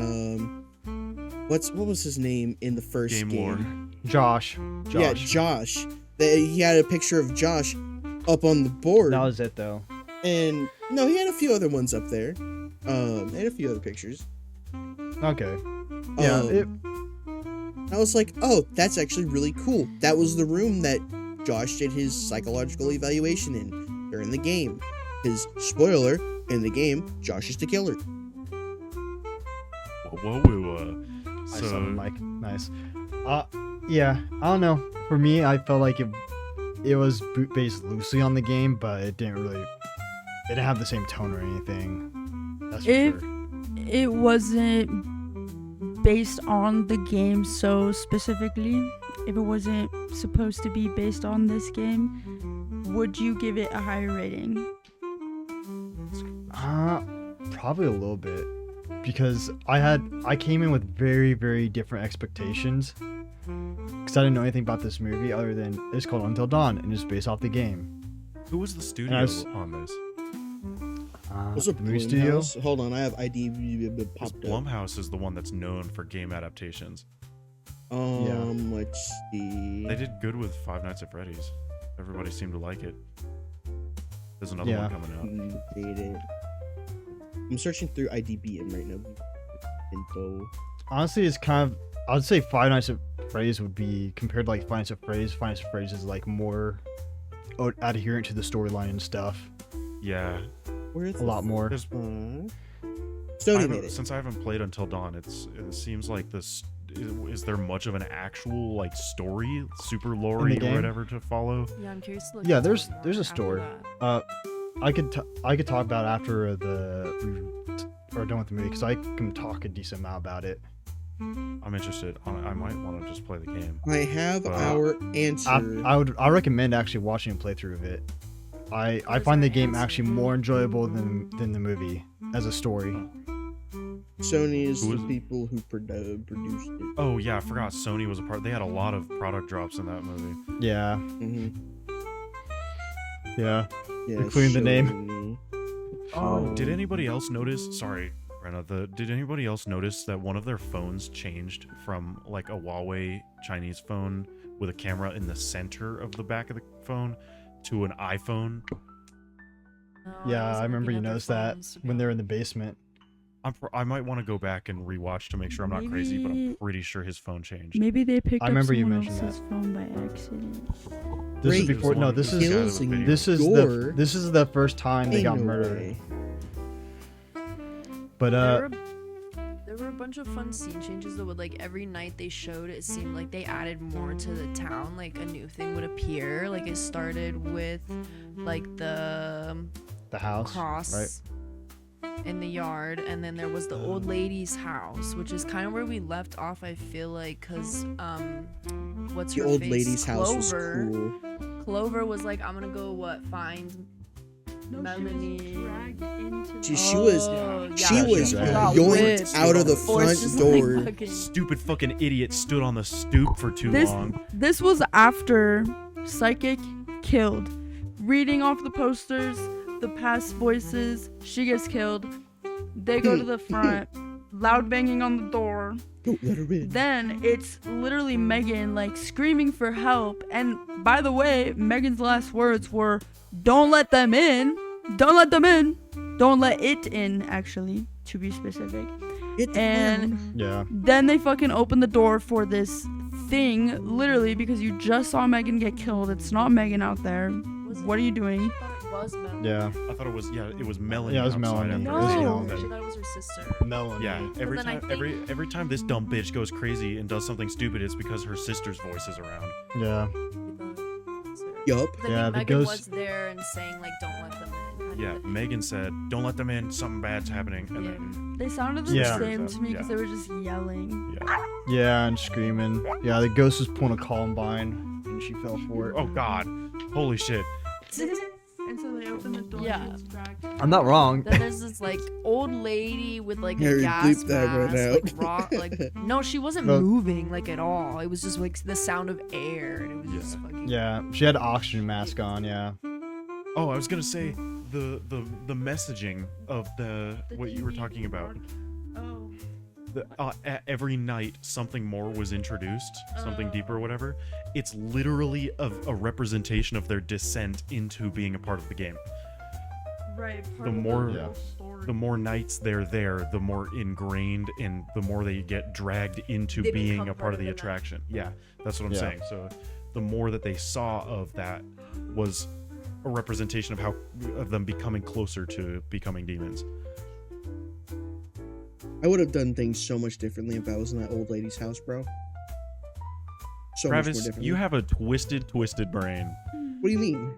what was his name in the first Game game? Lore. Josh. Yeah, Josh. He had a picture of Josh up on the board. That was it though. And no, he had a few other ones up there. And a few other pictures. Okay. Yeah. I was like, oh, that's actually really cool. That was the room that Josh did his psychological evaluation in during the game. His spoiler, In the game, Josh is the killer. Whoa. I So saw the mic. Nice. Yeah, I don't know. For me, I felt like it was based loosely on the game, but it didn't have the same tone or anything. That's for If sure. it wasn't based on the game so specifically, if it wasn't supposed to be based on this game, would you give it a higher rating? Probably a little bit, because I came in with very, very different expectations, because I didn't know anything about this movie other than it's called Until Dawn and it's based off the game. who was the studio was- on this? What's a The movie studio? Blumhouse? Hold on, I have ID Because popped up. Blumhouse is the one that's known for game adaptations. Let's see. They did good with Five Nights at Freddy's. Everybody seemed to like it. There's another Yeah. one coming out. Dated. I'm searching through IDBM right now. Info. Honestly, it's kind of, I'd say Five Nights at Freddy's would be compared to like Five Nights at Freddy's. Five Nights at Freddy's is like more adherent to the storyline and stuff. Yeah, Where is A lot more. there's Sony made it. since I haven't played Until Dawn, it seems like this. Is there much of an actual like story, super lore or game? whatever to follow? Yeah, I'm curious to look Yeah, into there's it more a after story. that. I could talk about it after we're done with the movie, because I can talk a decent amount about it. I'm interested. I might want to just play the game. I have Wow. our answer. I recommend actually watching a playthrough of it. I What is find our the game answer? actually more enjoyable than the movie as a story. Sony is Who the is- people who produced it. Oh yeah, I forgot Sony was a part. They had a lot of product drops in that movie. Yeah, Mm-hmm. yeah. Yeah, Including the name. Sony. Oh. Did anybody else notice? Sorry, Brenna. Did anybody else notice that one of their phones changed from like a Huawei Chinese phone with a camera in the center of the back of the phone to an iPhone? No, Yeah, wasn't I remember looking you at their noticed that phones, to be when they're in the basement. I might want to go back and rewatch to make sure I'm not crazy, but I'm Maybe- pretty sure his phone changed. Maybe they picked I up remember you someone mentioned else's phone by accident. This is Great. before. No, this is Kills and this is gore. the first time they Ain't got no murdered. way. But There were a bunch of fun scene changes though. With like every night they showed, it seemed like they added more to the town. Like a new thing would appear. Like it started with like the the house, cross right? in the yard, and then there was the old lady's house, which is kind of where we left off. I feel like, cause what's The her old face? lady's house was Clover. cool. Clover was like, I'm gonna go find Melanie. She was Oh, she yeah, was got yoinked whipped. out of the Or front it's just, door. Like, fucking, Stupid fucking idiot stood on the stoop for too This- long. This was after Psychic killed. Reading off the posters, the past voices, she gets killed. They go to the front, loud banging on the door. Don't let her in. Then it's literally Megan like screaming for help. And by the way, Megan's last words were, "Don't let them in. Don't let them in. Don't let it in," actually, to be specific. Get And down. Yeah. then they fucking open the door for this thing, literally, because you just saw Megan get killed. It's not Megan out there. What are you doing? I thought it was Melanie. Yeah. I thought it was Melanie. Yeah, it was outside Melanie. after No. this I whole thought thing. it was her sister. Melanie. Yeah, every then I time think- every time this dumb bitch goes crazy and does something stupid, it's because her sister's voice is around. Yeah. Yup. Then Yeah, the Megan ghost- was there and saying like, "Don't let them in." kind of Yeah, thing. Megan said, "Don't let them in. Something bad's happening." And Yeah. then They sounded the Yeah. same to me because Yeah. they were just yelling. yeah. Yeah, and screaming. Yeah, the ghost was pulling a Columbine, and she fell for it. Oh God, holy shit! And so they opened the door. Yeah. And gets dragged. I'm not wrong. Then there's this like old lady with like Harry, a gas bleep that right mask, out. like rock, like no, she wasn't No. moving like at all. It was just like the sound of air, and it was just Yeah. fucking. Yeah, she had an oxygen mask on. Yeah. Oh, I was gonna say the messaging of the what you were talking about. Oh. Every night something more was introduced, something deeper or whatever. It's literally a representation of their descent into being a part of the game. Right. The more- Yeah. The more nights they're there, the more ingrained and the more they get dragged into They being become a part of the night. attraction. Yeah, that's what I'm Yeah. saying. So the more that they saw of that was a representation of them becoming closer to becoming demons. I would have done things so much differently if I was in that old lady's house, bro. So much more Travis, differently. you have a twisted brain. What do you mean?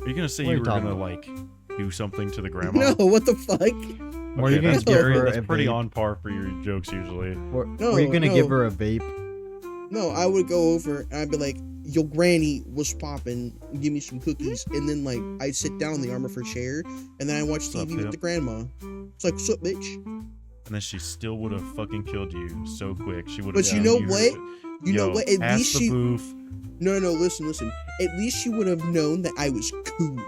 Are you gonna say What are you you were talking gonna about? like do something to the grandma? No, what the fuck? Were you gonna that's give very, her that's a pretty vape? on par for your jokes usually. Were No, you gonna no. give her a vape? No, I would go over and I'd be like, "Yo, granny, what's poppin'? Give me some cookies." And then like I'd sit down in the arm of her chair, and then I watch What's up, TV with Tim? the grandma. It's like, "What's up, bitch?" And then she still would have fucking killed you so quick. She would have. But you know what? You know what? At Pass least the she. booth. No, listen. At least she would have known that I was cool.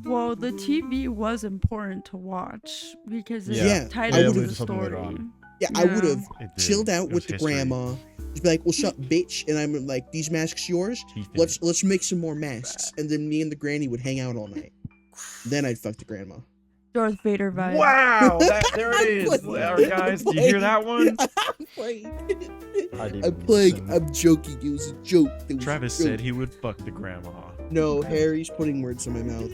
Well, the TV was important to watch because it Yeah, tied I into would've- the something later story. on. Yeah, I would have It did. chilled out It with was the history. grandma. Just be like, "What's up, bitch?" And I'm like, "These masks yours? Teeth in it. Let's make some more masks." And then me and the granny would hang out all night. Then I'd fuck the grandma. Darth Vader vibe. Wow, there I'm it is. playing. All right, guys, do you hear that one? I'm playing. I didn't I'm playing. listen. I'm joking. It was a joke. It was Travis a joke. said he would fuck the grandma. No, Harry's putting words in my mouth.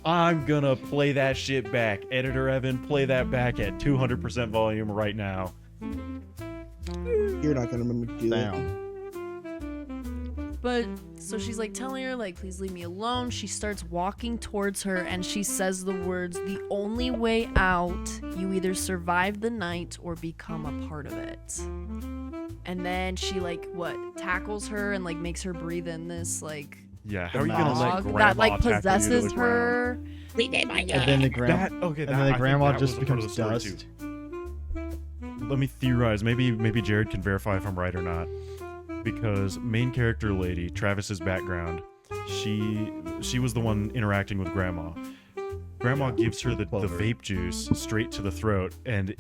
I'm gonna play that shit back. Editor Evan, play that back at 200% volume right now. You're not gonna remember to do that. Damn. But so she's like telling her like, please leave me alone. She starts walking towards her and she says the words, "The only way out, you either survive the night or become a part of it." And then she like tackles her and like makes her breathe in this like Yeah, how are you gonna let fog grandma that like tackle you to possesses the ground? her. And then the grandma. That okay, And that, then I the think grandma that was just a part of becomes the story, dust. too. Let me theorize. Maybe Jared can verify if I'm right or not. Because main character lady, Travis's background, she was the one interacting with grandma. Grandma gives her the Clover. vape juice straight to the throat, and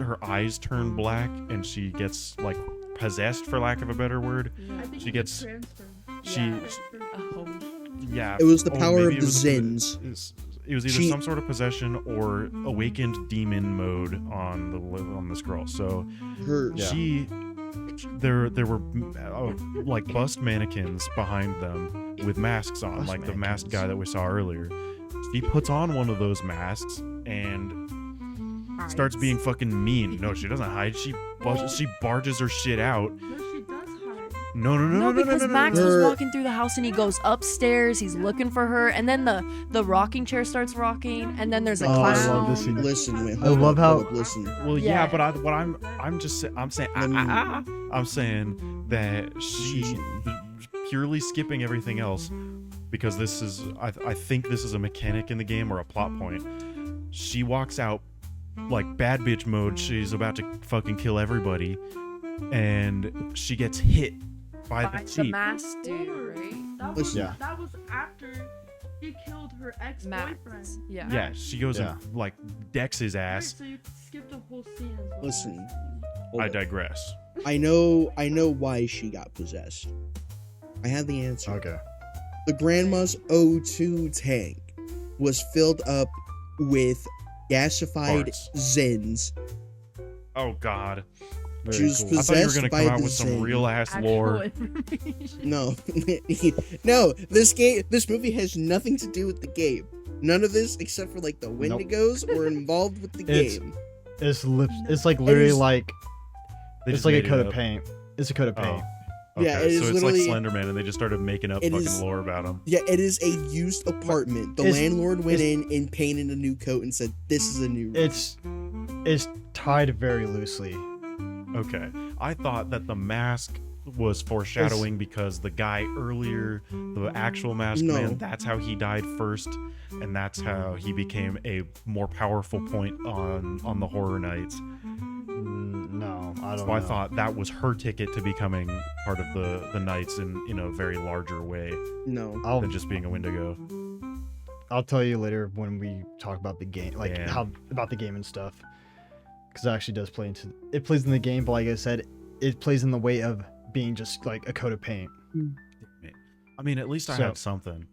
her eyes turn black, and she gets like possessed, for lack of a better word. She gets she Oh. yeah. It was the oh, power maybe of it the was Zins. It was either She- some sort of possession or awakened demon mode on this girl. So Her. she there were like bust mannequins behind them with masks on, Bust like the masked mannequins. guy that we saw earlier. She puts on one of those masks and starts being fucking mean. No, she doesn't hide. She barges her shit out. No, she does hide. No, Because Max was Her- walking through the house and he goes upstairs, he's looking for her, and then the rocking chair starts rocking, and then there's a Oh, I clown. love this scene. Listen, wait. I Hold love up, how- hold up, listen. Well, yeah, Yeah. but I'm saying I'm saying that she purely skipping everything else because this is I think this is a mechanic in the game or a plot point. She walks out like bad bitch mode. She's about to fucking kill everybody, and she gets hit by the the jeep. masked dude, right? That Listen. Yeah. That was after he killed her ex-boyfriend. Max. Yeah. Yeah, she goes Yeah. and like decks his Wait, ass. so you skipped a whole scene as well. Listen. Hold I up. digress. I know why she got possessed. I have the answer. Okay. The grandma's O2 tank was filled up with gasified Parts. Zins. Oh God, Very She was cool. I thought you were Possessed gonna by come out the with some Zin. real ass Actual lore. information. No, no. This movie has nothing to do with the game. None of this, except for like the Wendigos, were involved with the It's- game. It's like literally is- like They it's just like a made it coat of up. paint. It's a coat of paint. Oh, okay. Yeah, it is so it's like literally- Slenderman, and they just started making up It fucking is- lore about him. Yeah, it is a used apartment. The It's- landlord went it's- in and painted a new coat and said, "This is a new." It's tied very loosely. Okay, I thought that the mask was foreshadowing because the guy earlier, the actual masked No. man, that's how he died first, and that's how he became a more powerful point on the Horror Nights. No, I don't So know. I thought that was her ticket to becoming part of the Knights in a very larger way No. than just being a Wendigo. I'll tell you later when we talk about the game, like Damn. how about the game and stuff. Because it actually does play into it plays in the game, but like I said, it plays in the way of being just like a coat of paint. I mean, at least I So- had something.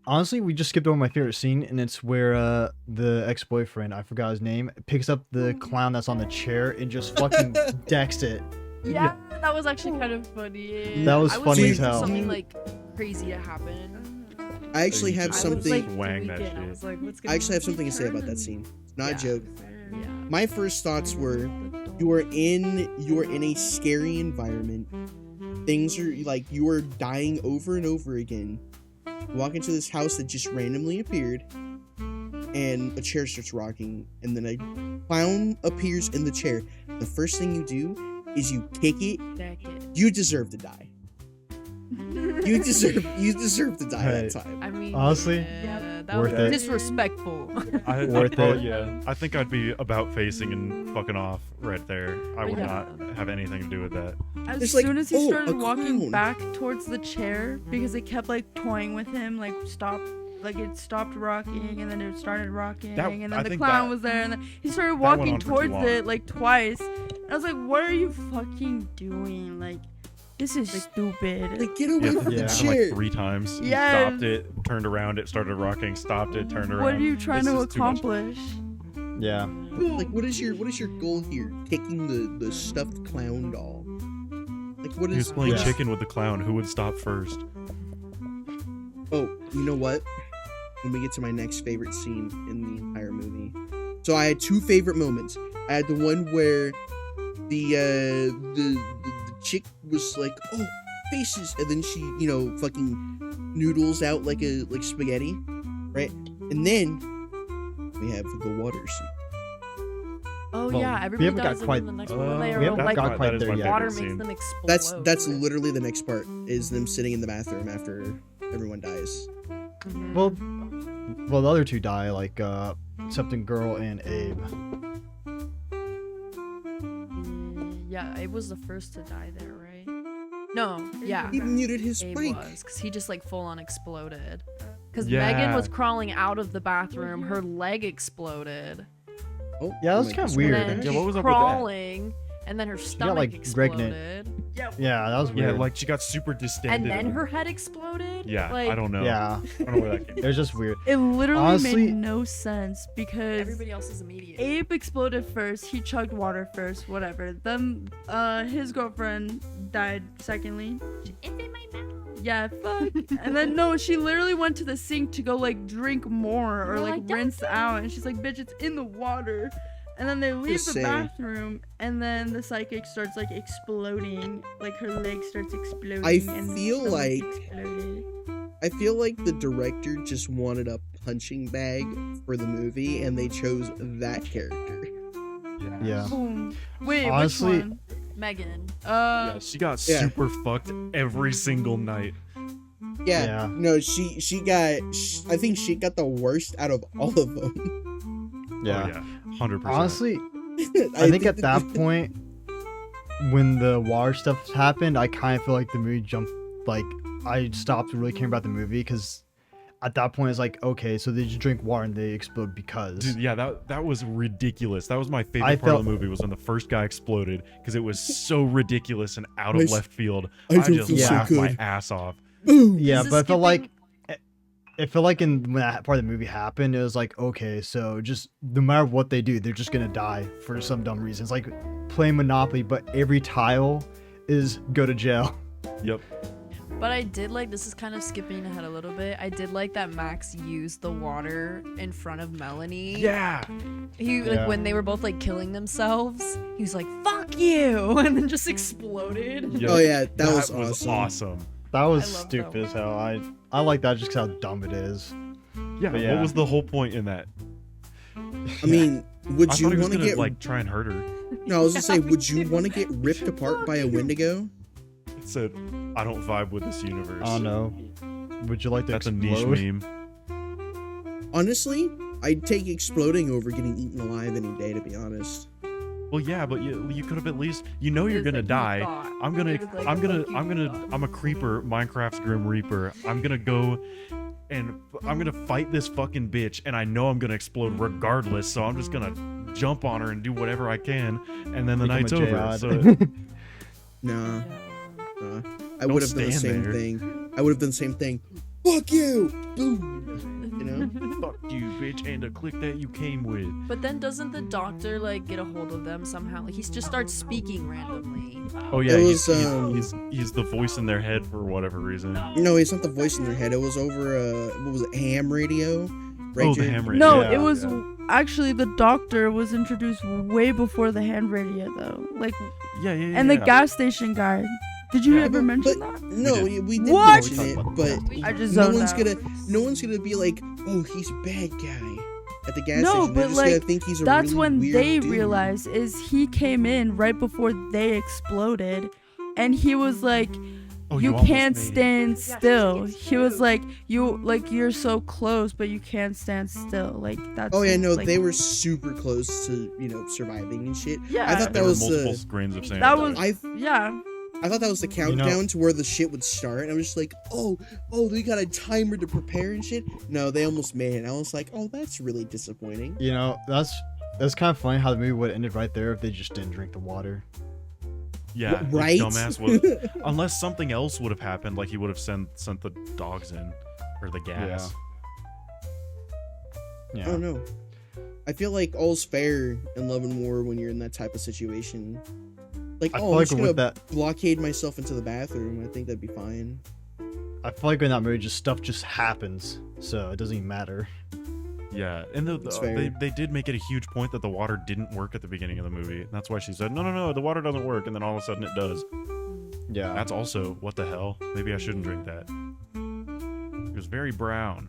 Honestly, we just skipped over my favorite scene, and it's where the ex-boyfriend, I forgot his name, picks up the clown that's on the chair and just fucking decks it. Yeah, that was actually kind of funny. That was I funny as waiting for hell. Something like crazy to happen. I actually have I was, something. like, Wang that tweaking. I shit. was like, what's I gonna actually have something to say about that scene. Not a Yeah. joke. Yeah. My first thoughts were, you are in a scary environment. Things are like you are dying over and over again. You walk into this house that just randomly appeared, and a chair starts rocking, and then a clown appears in the chair. The first thing you do is you kick it. Deck it. You deserve to die. You deserve to die that time. I mean, Honestly, yeah, that worth was it. disrespectful. Worth it. Yeah, I think I'd be about facing and fucking off right there. I would Yeah. not have anything to do with that. As It's like, soon as he oh, started a walking clown. back towards the chair, because it kept like toying with him, like it stopped rocking, and then it started rocking, That- and I then the think clown that- was there, and then he started went walking on for too towards long. it like twice. And I was like, what are you fucking doing? Like, this is stupid. Like, get away Yeah, from yeah. the happened chair. like 3 times. He Yes. stopped it, turned around, it started rocking, stopped it, turned around. What are you trying This to is too much. accomplish? Yeah. Like, what is your goal here? Kicking the stuffed clown doll. Like, what He was is? playing Yeah. chicken with the clown. Who would stop first? Oh, you know what? When we get to my next favorite scene in the entire movie, so I had 2 favorite moments. I had the one where the chick was like, "Oh, faces," and then she, fucking noodles out like spaghetti, right? And then we have the water scene. Oh Well, yeah, we everybody haven't got does it quite- in the next we one. They haven't are like got quite that is there my yet. favorite water scene. makes them explode. That's literally the next part, is them sitting in the bathroom after everyone dies. Mhm. Well, the other 2 die, like Septon Girl and Abe. Yeah, Abe was the first to die there, right? No, yeah. He muted his Abe mic. was, because he just like full on exploded. Because Yeah. Megan was crawling out of the bathroom, her leg exploded. Oh, Yeah, that was my kinda God. weird. And then Yeah, she what was up with that? crawling, and then her stomach like, exploded. pregnant. Yeah, that was Yeah, weird. like she got super distended. And then her head exploded. Yeah, like, I don't know. Yeah, I don't know where that came it was just weird. It literally Honestly- made no sense because Everybody else is immediate. Abe exploded first. He chugged water first. Whatever. Then his girlfriend died secondly. It's in my mouth. Yeah, fuck. And then no, she literally went to the sink to go like drink more or You're like like, "Don't rinse out, and she's like, "Bitch, it's in the water." And then they leave Just the saying. bathroom, and then the psychic starts like exploding, like her leg starts exploding. I and the feel stomach like- exploded. I feel like the director just wanted a punching bag for the movie, and they chose that character. Yeah. Boom. Wait, Honestly- which one? Megan. Yeah, she got Yeah. super fucked every single night. Yeah, Yeah. no, she got. I think she got the worst out of all of them. Yeah. Oh, yeah. 100%. Honestly, I think at that point, when the water stuff happened, I kind of feel like the movie jumped. Like, I stopped really caring about the movie because at that point, it's like, okay, so they just drink water and they explode because. Dude, yeah, that was ridiculous. That was my favorite I part of felt- the movie was when the first guy exploded because it was so ridiculous and out of I s- left field. I I don't just feel so laughed my good. ass off. Boom. Yeah, Is but I this felt like skipping- it felt like when that part of the movie happened, it was like, okay, so just no matter what they do, they're just gonna die for some dumb reason. It's like playing Monopoly, but every tile is go to jail. Yep. But I did like, this is kind of skipping ahead a little bit. I did like that Max used the water in front of Melanie. Yeah. He like Yeah. when they were both like killing themselves, he was like, "Fuck you," and then just exploded. Yep. Oh yeah, that was awesome. awesome. That was I love that stupid one. as hell. I like that just 'cause how dumb it is. Yeah, But yeah. What was the whole point in that? I mean, would I you thought he was want to gonna get? like try and hurt her. No, I was gonna say, would you want to get ripped apart by a Wendigo? It said, "I don't vibe with this universe." I don't know. Would you like to That's a explode? niche meme. Honestly, I'd take exploding over getting eaten alive any day. To be honest. Well, yeah, but you could have at least you're It's gonna like, he die. thought. I'm gonna It was like, I'm gonna fuck you, I'm gonna thought. I'm a creeper, Minecraft's Grim Reaper. I'm gonna go and I'm gonna fight this fucking bitch, and I know I'm gonna explode regardless. So I'm just gonna jump on her and do whatever I can, and then the Become a night's over. jihad. So Nah, Yeah. I would have done the stand same there. thing. I would have done the same thing. fuck you, boom, you know. Fuck you, bitch, and a click that you came with. But then doesn't the doctor like get a hold of them somehow? Like he just starts speaking randomly. Oh yeah, It he's, was, he's the voice in their head for whatever reason. No, it's not the voice in their head. It was over what was it, ham radio? Right, Oh, the Jared? ham radio. No, Yeah, it was yeah. actually the doctor was introduced way before the hand radio though. Like, Yeah, and the gas station guy. Did you Yeah, ever but- mention but- that? No, We we did What? mention it, but I just no zoned one's out. no one's gonna be like, oh, he's a bad guy at the gas No, station. They're but, just like, gonna think he's a That's really when weird they dude. realized is he came in right before they exploded, and he was like, Oh, you almost can't made it. stand still. He was like, you're so close, but you can't stand still. Like that's. Oh yeah, no, like, they were super close to surviving and shit. Yeah. I thought There that were was multiple the grains of sand. That was I yeah. thought that was the countdown to where the shit would start. And I was just like, oh, they got a timer to prepare and shit. No, they almost made it. I was like, oh, that's really disappointing. You know, that's kind of funny how the movie would have ended right there if they just didn't drink the water. Yeah, this Right? dumbass would, unless something else would have happened, like he would have sent the dogs in or the gas. I Yeah. don't know. I feel like all's fair in love and war when you're in that type of situation. Like, I oh, feel I'm like just gonna with that, blockade myself into the bathroom. I think that'd be fine. I feel like in that movie, just stuff just happens, so it doesn't even matter. Yeah, and That's fair. they did make it a huge point that the water didn't work at the beginning of the movie. And that's why she said, no, the water doesn't work, and then all of a sudden it does. Yeah. That's also, what the hell? Maybe I shouldn't drink that. It was very brown.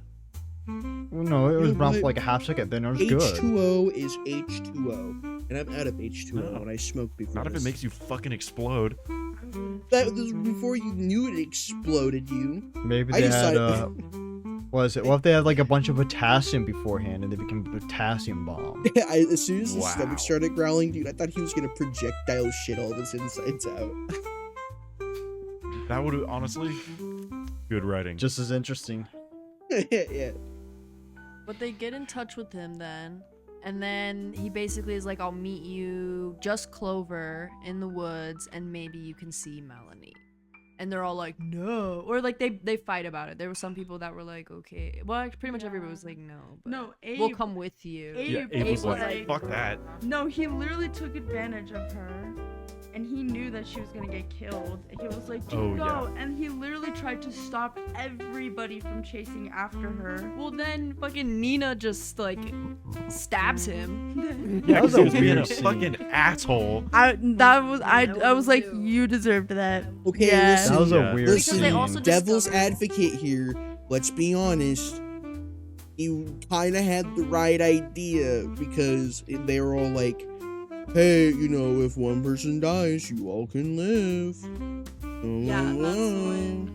Well, no, it was You know brown what? for like a half second, then it was good. H2O is H2O, and I'm out of H2O, No. and I smoked before. Not if it this. makes you fucking explode. That was before you knew it exploded. You. Maybe I they had, decided. what is it? What if they had like a bunch of potassium beforehand and they became a potassium bomb? As soon as his Wow. stomach started growling, dude, I thought he was gonna projectile shit all of his insides out. That would have, honestly, good writing. Just as interesting. Yeah. But they get in touch with him then, and then he basically is like, I'll meet you, just Clover, in the woods, and maybe you can see Melanie. And they're all like, no. Or like they fight about it. There were some people that were like, okay. Well, pretty much everybody was like, no. But No, Abe. we'll come with you. Abe- yeah, Abe Abe was was like, like- fuck that. No, he literally took advantage of her, and he knew that she was gonna get killed. He was like, just Oh, go, and he literally tried to stop everybody from chasing after her. Well, then fucking Nina just like stabs him. Yeah, That was 'cause a he was being weird a scene. fucking asshole. I was like, too. you deserved that. Okay, Yeah. listen. That was Yeah. a weird Because they scene. also Devil's discovered- advocate here. Let's be honest. You kind of had the right idea because they were all like, "Hey, if one person dies, you all can live." Yeah, that's when.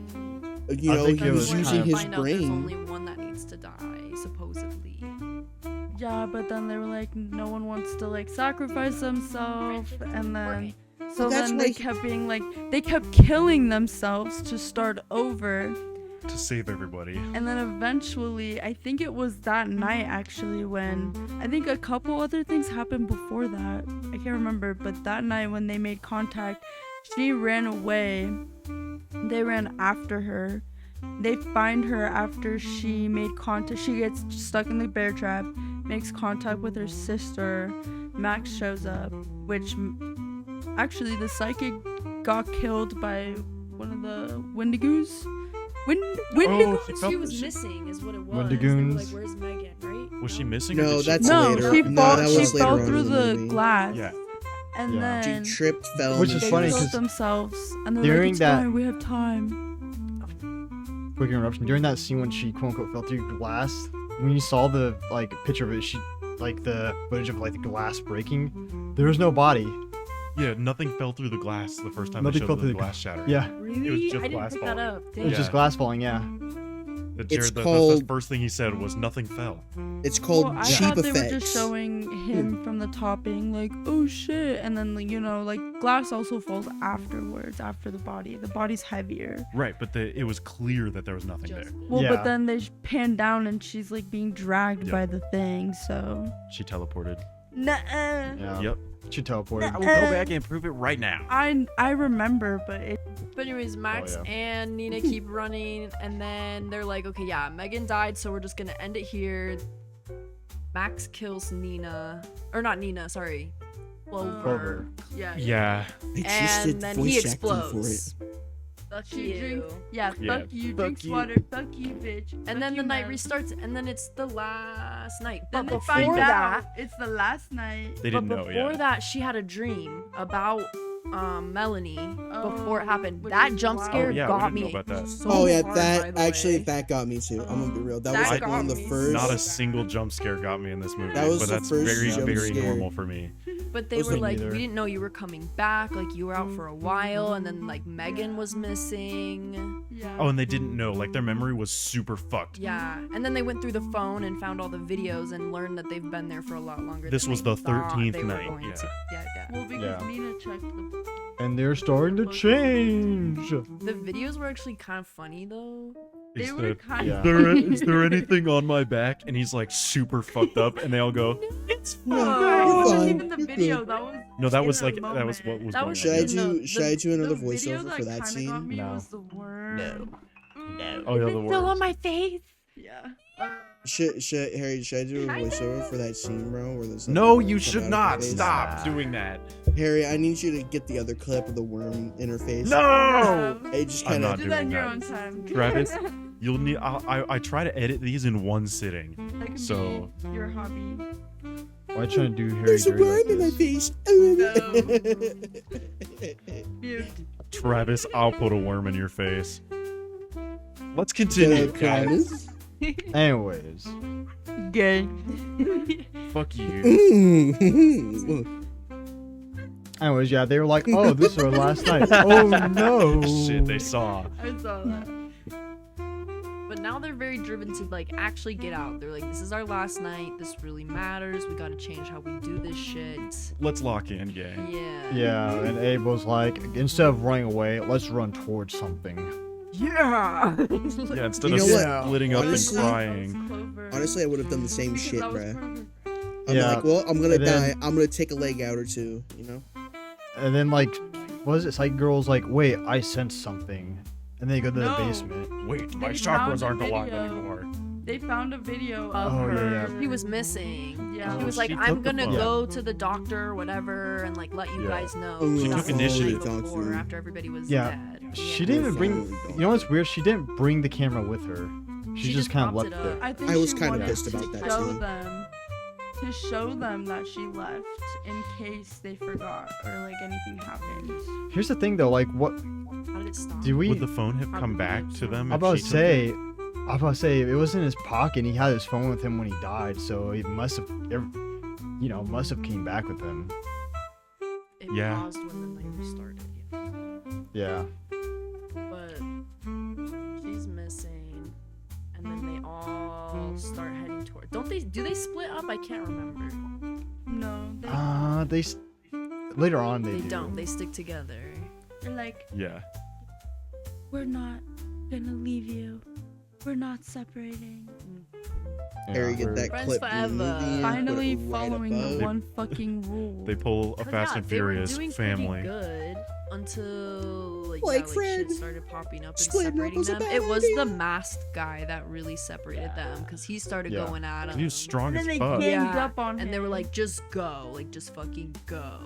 I think he it was was using kind of- his find out there's brain. only one that needs to die, supposedly. Yeah, but then they were like, no one wants to like sacrifice themselves, and then so That's then why they he- kept being like, they kept killing themselves to start over, To save everybody. and then eventually, I think it was that night actually when I think a couple other things happened before that. I can't remember, but that night when they made contact, she ran away. They ran after her. They find her after she made contact. She gets stuck in the bear trap, makes contact with her sister. Max shows up, which actually the psychic got killed by one of the Wendigos. Wendigos? she She felt- was missing, is what it was. Wendigoons. They were like, where's Megan, right? Was she missing? or No, did she that's fall? No, later. she No, fell. that She was later fell on in through the the movie. glass, Yeah. and Yeah. She then tripped, fell, Which and is they funny killed 'cause themselves. And they're during like, it's that- fine, we have time. Quick interruption. During that scene when she quote unquote fell through glass, when you saw the like picture of it, she like the footage of like the glass breaking, there was no body. Yeah, nothing fell through the glass the first time Nothing they fell showed through the the glass shatter. Yeah, Really? just I didn't glass pick that falling. up. it was Yeah. just glass falling. Yeah. Jared, that's called- the first thing he said was nothing fell. It's called Well, I cheap thought they were effects. just showing him from the top being like, oh shit, and then like glass also falls afterwards, after the body. The body's heavier. Right, but it was clear that there was nothing there. Well, Yeah. but then they pan down and she's like being dragged Yeah. by the thing, so. She teleported. Nuh-uh. Yeah. Yep. She teleported. I will go back and prove it right now. I remember, but it But anyways, Max yeah. and Nina keep running, and then they're like, okay, yeah, Megan died, so we're just gonna end it here. Max kills Nina, or not Nina, sorry, Clover. Clover. Yeah. Yeah. I just did And then voice he acting explodes. fuck you. drink. Yeah, Yeah, fuck you, fuck drinks you. water, fuck you, bitch. And fuck then you, the night man. restarts, and then it's the last night. Then But they before find that, out it's the last night. They but didn't know. before Yeah. that, she had a dream about Melanie before it Oh, happened. which That is jump wild. scare Oh, yeah, we got didn't know me. about that. So Oh yeah, hard, by that the actually way. that got me too. I'm gonna be real. That was That like got one of the me. first. Not a single jump scare got me in this movie, That was but the that's first very, jump very scare. normal for me. But they Was were me like, neither. we didn't know you were coming back. Like you were out for a while, and then like Megan was missing. Yeah. Oh, and they didn't know. Like their memory was super fucked. Yeah, and then they went through the phone and found all the videos and learned that they've been there for a lot longer. This than was they the thought 13th they were night, going yeah. to. Yeah. Well, because Yeah. Nina checked the. And they're starting to change. The videos were actually kind of funny though. They Is were there- kind Yeah. of. is there anything on my back? And he's like super fucked up, and they all go, "It's No, Oh, you're that wasn't fine, even the you're video. good. That was. No, that in was a like that was what moment. was That going was Should I on. in do? the- Should I do another the video voiceover for that kinda scene? Got me No. was the worm. No. Oh yeah, the Still on words. my face. Yeah. Should Harry? Should I do a voiceover for that scene, bro? Where there's like, No, a worm you come should out of not her face? stop doing that. Harry, I need you to get the other clip of the worm interface. No, It just I'm kind not of. Do that in doing your that. own time. Travis. You'll need. I try to edit these in one sitting. That can So- be your hobby. Why you trying to do Harry There's a dirty worm like in my this? face. Mute. Travis, I'll put a worm in your face. Let's continue, guys. Anyways, Gay. Fuck you. anyways, yeah, they were like, "Oh, this is our last night." Oh no! Shit, they saw. I saw that. But now they're very driven to like actually get out. They're like, this is our last night. This really matters. We gotta change how we do this shit. Let's lock in, gang. Yeah. Yeah, and Abe was like, instead of running away, let's run towards something. Yeah. Yeah, instead You of know what? splitting up Honestly- and crying. Honestly, I would have done the same shit, bruh. I'm Yeah, like, well, I'm gonna and then- die. I'm gonna take a leg out or two, you know? And then like, what is it? Psych Girl's like, "Wait, I sense something," and they go to the No. basement. Wait, my They chakras found a aren't aligned video. anymore. They found a video Of Oh, of yeah, her. yeah. He was missing. Yeah. He was Oh, like, she I'm took the gonna phone. go to the doctor or whatever and like let you Yeah. guys know. Oh, She That took was initiative. before, Talk to after everybody was Yeah. dead. She Yeah. didn't even bring. Finally You know what's weird? She didn't bring the camera with her. She just kind of propped left it it. up. I think I was she kinda wanted pissed to about that, show too. them, to show them that she left in case they forgot or like anything happened. Here's the thing though, like, what How did it stop? do we? Would the phone have come back to them? I'm if about she to took it? say, it was in his pocket. And he had his phone with him when he died, so it must have, must have came back with him. It Yeah. paused when the night restarted. Yeah. Yeah. But she's missing, and then they all start heading toward. Don't they? Do they split up? I can't remember. No, Later on they They do. don't. They stick together. they're like, Yeah. we're not gonna leave you. We're not separating. Yeah, Harry, get we're- that Friends clip. forever. movie and put it Finally right following above. the one fucking rule. They pull a But Fast yeah, and they were Furious doing pretty family. good until like, Like shit Fred. started popping up and Splitting up separating was a them. bad It was idea. the masked guy that really separated them because he started Yeah. going at him. He was strong And as then they fuck. ganged Yeah, up on him. and they were like, just go, like just fucking go.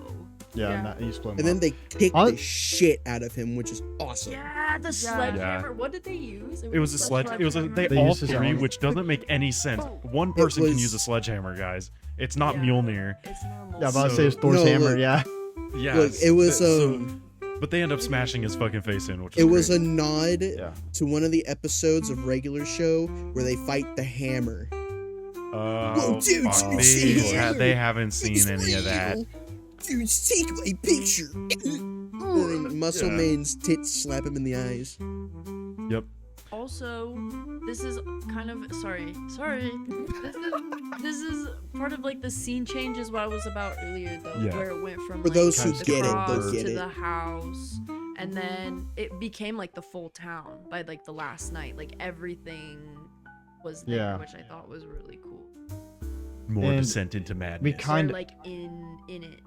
Yeah, Yeah. and that, he split 'em And then up. they kicked Hon- the shit out of him, which is awesome. Yeah, the sledgehammer. What did they use? It was a sledge. It was a, they They all used his three, own. which doesn't make any sense. One person can was- use a sledgehammer, guys. It's not Yeah. Mjolnir. It's normal. Yeah, I'm about to So- say it's Thor's No, hammer. look. Yeah. Yeah. Look, it was but they end up smashing his fucking face in, which is it was great. a nod Yeah. to one of the episodes of regular show where they fight the hammer. Oh, dude, fuck. it's They, the hammer. they haven't seen It's any of that. real. Dude, take my picture. And then Muscle Yeah. Man's tits slap him in the eyes. Yep. Also, this is kind of sorry. This is part of like the scene changes what I was about earlier though, Yeah. where it went from For like, those who the get it, cross they'll get to it. the house, and then it became like the full town by like the last night. Like everything was there, Yeah. which I thought was really cool. More And descent into madness. we They're kind of like in it.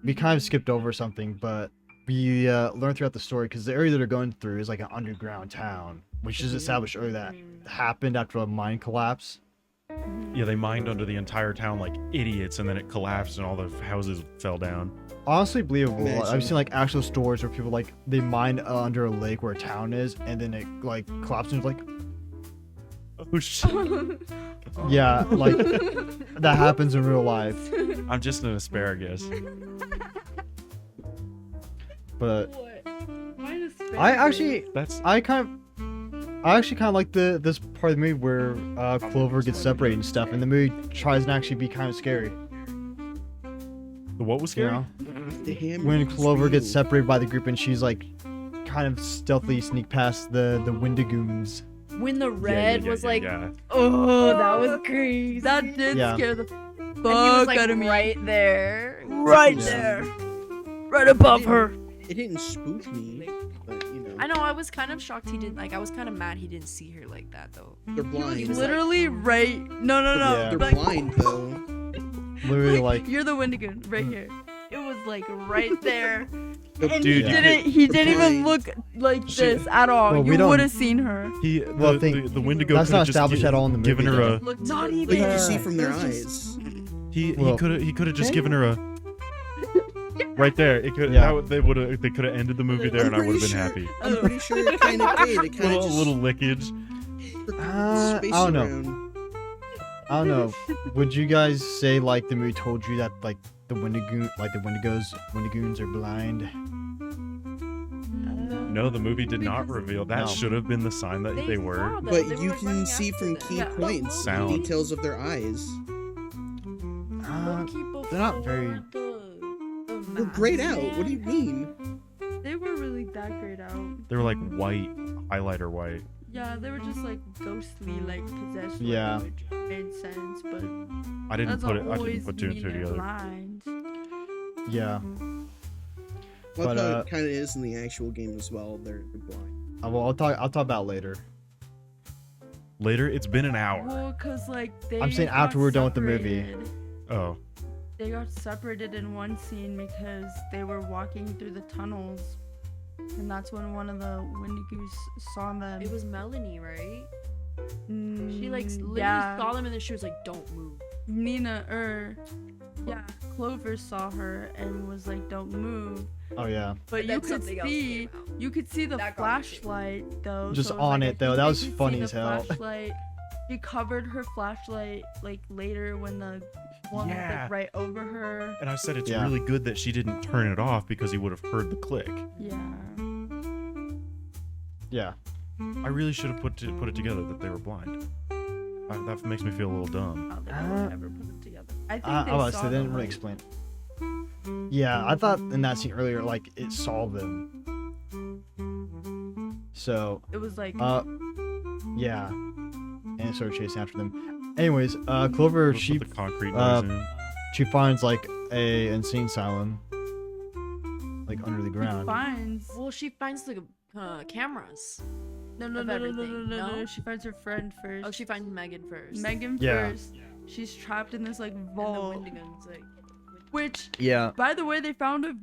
we kind of skipped over something, but we learned throughout the story because the area that they're going through is like an underground town, which is established earlier that happened after a mine collapse. Yeah, they mined under the entire town like idiots, and then it collapsed and all the houses fell down. Honestly believable. Imagine. I've seen like actual stories where people like they mined under a lake where a town is, and then it like collapsed and it's like, Oh shit! yeah, like that happens in real life. I'm just an asparagus. But What? Mine is I actually That's I actually kind of like this part of the movie where Clover gets separated and stuff, and the movie tries to actually be kind of scary. what was You scary. know, Damn, when it's Clover gets real. separated by the group and she's like, kind of stealthily sneak past the Wendigos. When the Yeah, red yeah, was yeah, like, yeah. oh, that was crazy. That did Yeah. scare the And he fuck was like out of me. right there. Right Yeah. there. Right above her. It didn't spook me, but you know, I know. I was kind of shocked he didn't. Like, I was kind of mad he didn't see her like that though. they're blind. was like- Literally right. No, no, no. Yeah. They're Like, blind though. Literally like, you're the Wendigo right here. It was like right there. The- And Dude, he didn't even blind. look like Shit. this at all. Well, we You don't- would have seen her. He Well, the Wendigo that's coulda not just established at all in the given movie, her though. a Looked Not like- even. But you can Yeah. see from their It was just- eyes. he Well- could have just given her a right there. It could Yeah. they could have ended the movie there, and I would have been happy. I'm pretty sure it kind of did. It kind of A just little lickage. I space don't know. around. I don't know. Would you guys say like the movie told you that like the Wendigos are blind? No, the movie did not reveal. That No. should have been the sign that they were. saw them. But They you were can running see after from them. key Yeah. points the Sound. details of their eyes. They're not very. They're grayed out. What do you mean? They were really that grayed out. They were like white, highlighter white. Yeah, they were just like ghostly, like possessed. Yeah. Which made sense, but I didn't that's put it. I always didn't put two and mean two they're together. blind. Yeah. Well, But, it kind of is in the actual game as well. They're blind. Well, I'll talk about it later. Later, it's been an hour. Well, cause like they. I'm saying got after we're done with the movie. separated. Oh, They got separated in one scene because they were walking through the tunnels, and that's when one of the Wendigos saw them. It was Melanie, right? She like Mm, literally yeah. saw them and then she was like, "Don't move." Nina, yeah, Clover saw her and was like, "Don't move." Oh yeah. But then you could something else see, came out. you could see the That got me too. flashlight though. Just so on like, it, I though. think That I was could see funny the as hell. Flashlight. She covered her flashlight like later when the one was Yeah. like right over her. and I said it's Yeah. really good that she didn't turn it off because he would have heard the click. Yeah. Yeah. I really should have put it together that they were blind. That makes me feel a little dumb. Oh, they Uh, would never put them together. I think I they was. saw They didn't them, really like, explain. Yeah, I thought in that scene earlier, like it saw them. So, It was like yeah, and it started chasing after them. Anyways, Clover, With she the concrete uh, noise in. she finds like a insane asylum, like under the she ground. finds. Well, she finds the cameras. No, no, of no, no, no, everything, no, no, no? She finds her friend first. Oh, she finds Megan first. Megan Yeah. first. She's trapped in this like And the vault. Wendigos like. Which, Yeah. by the way, they found a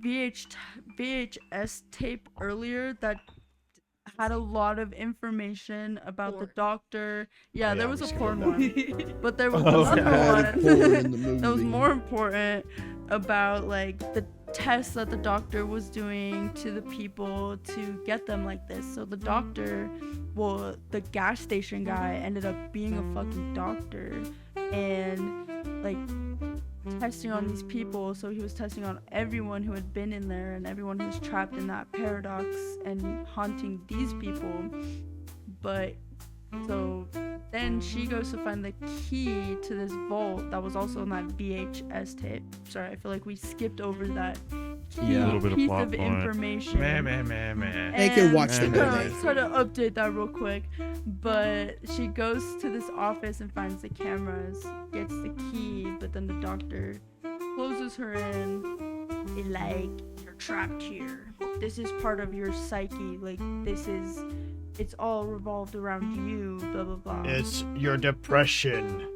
VHS tape earlier that had a lot of information about the Porn. doctor. Yeah, Oh, there yeah, was we a skipped porn over one, but there was Oh, another yeah. Had a porn in one the movie. that was more important about like the tests that the doctor was doing to the people to get them like this. So the doctor, well, the gas station guy ended up being a fucking doctor and like testing on these people. So he was testing on everyone who had been in there and everyone who was trapped in that paradox and haunting these people. But so then she goes to find the key to this vault that was also in that VHS tape. Sorry, I feel like we skipped over that key Yeah. A little bit of piece plot of point. information. Meh. Hey, you can watch the And movie. try to update that real quick. But she goes to this office and finds the cameras, gets the key, but then the doctor closes her in. He's like, "You're trapped here. This is part of your psyche. Like, it's all revolved around you, blah, blah, blah." It's your depression.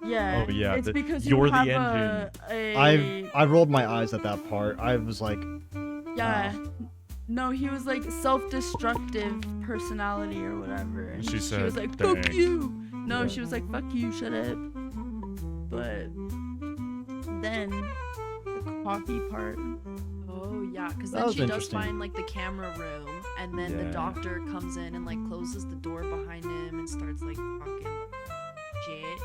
Yeah. Oh, yeah, It's because you're you the have engine. I rolled my eyes at that part. I was like, Yeah. No, he was like self-destructive personality or whatever. And She was said, like, "Fuck "Thanks." you." No, she was like, "Fuck you, shut up." But then the coffee part. Oh yeah, because That then was she does interesting. find like the camera room, and then the Yeah. doctor comes in and like closes the door behind him and starts like talking shit.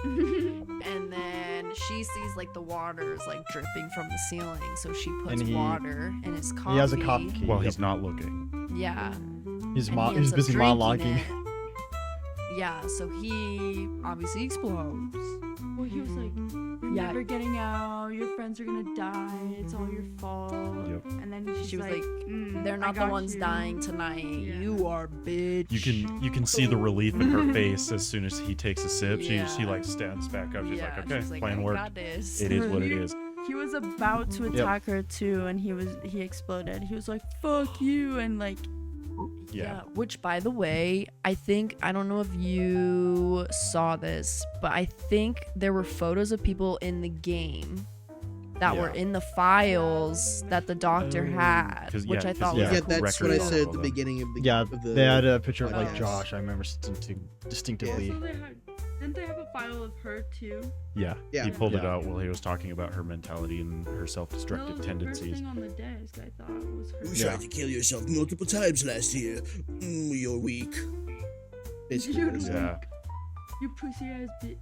And then she sees like the water is like dripping from the ceiling, so she puts And he- water in his coffee. he has a coffee key. While Yep. he's not looking. Yeah. He's and he he's ends up busy drinking monologuing. it. Yeah, so he obviously explodes. Well, he was like, "You're Yeah. never getting out. Your friends are gonna die. It's all your fault." Yep. And then she's She was like, "I They're not the got ones you." dying tonight. Yeah. You are, bitch. You can see the relief in her face as soon as he takes a sip. She Yeah. like stands back up. She's yeah, like, okay, she's like, plan I worked. got this. It is what it is. He was about to attack her too, and he exploded. He was like, "Fuck you," and like, Yeah. Which, by the way, I don't know if you saw this, but I think there were photos of people in the game that were Yeah. in the files that the doctor had, 'Cause- which yeah, I 'cause thought he was had Yeah, cool. that's what I records said of at the them. beginning of the Yeah, of the they had a picture of podcast. like Josh. I remember distinctively. so didn't they have a file of her too? Yeah. Yeah. He pulled it Yeah. out while he was talking about her mentality and her That self-destructive was the first tendencies. thing on the desk. I thought was her. You Yeah. tried to kill yourself multiple times last year. You're weak. Basically, You're what it said. Yeah. You pussy ass bitch.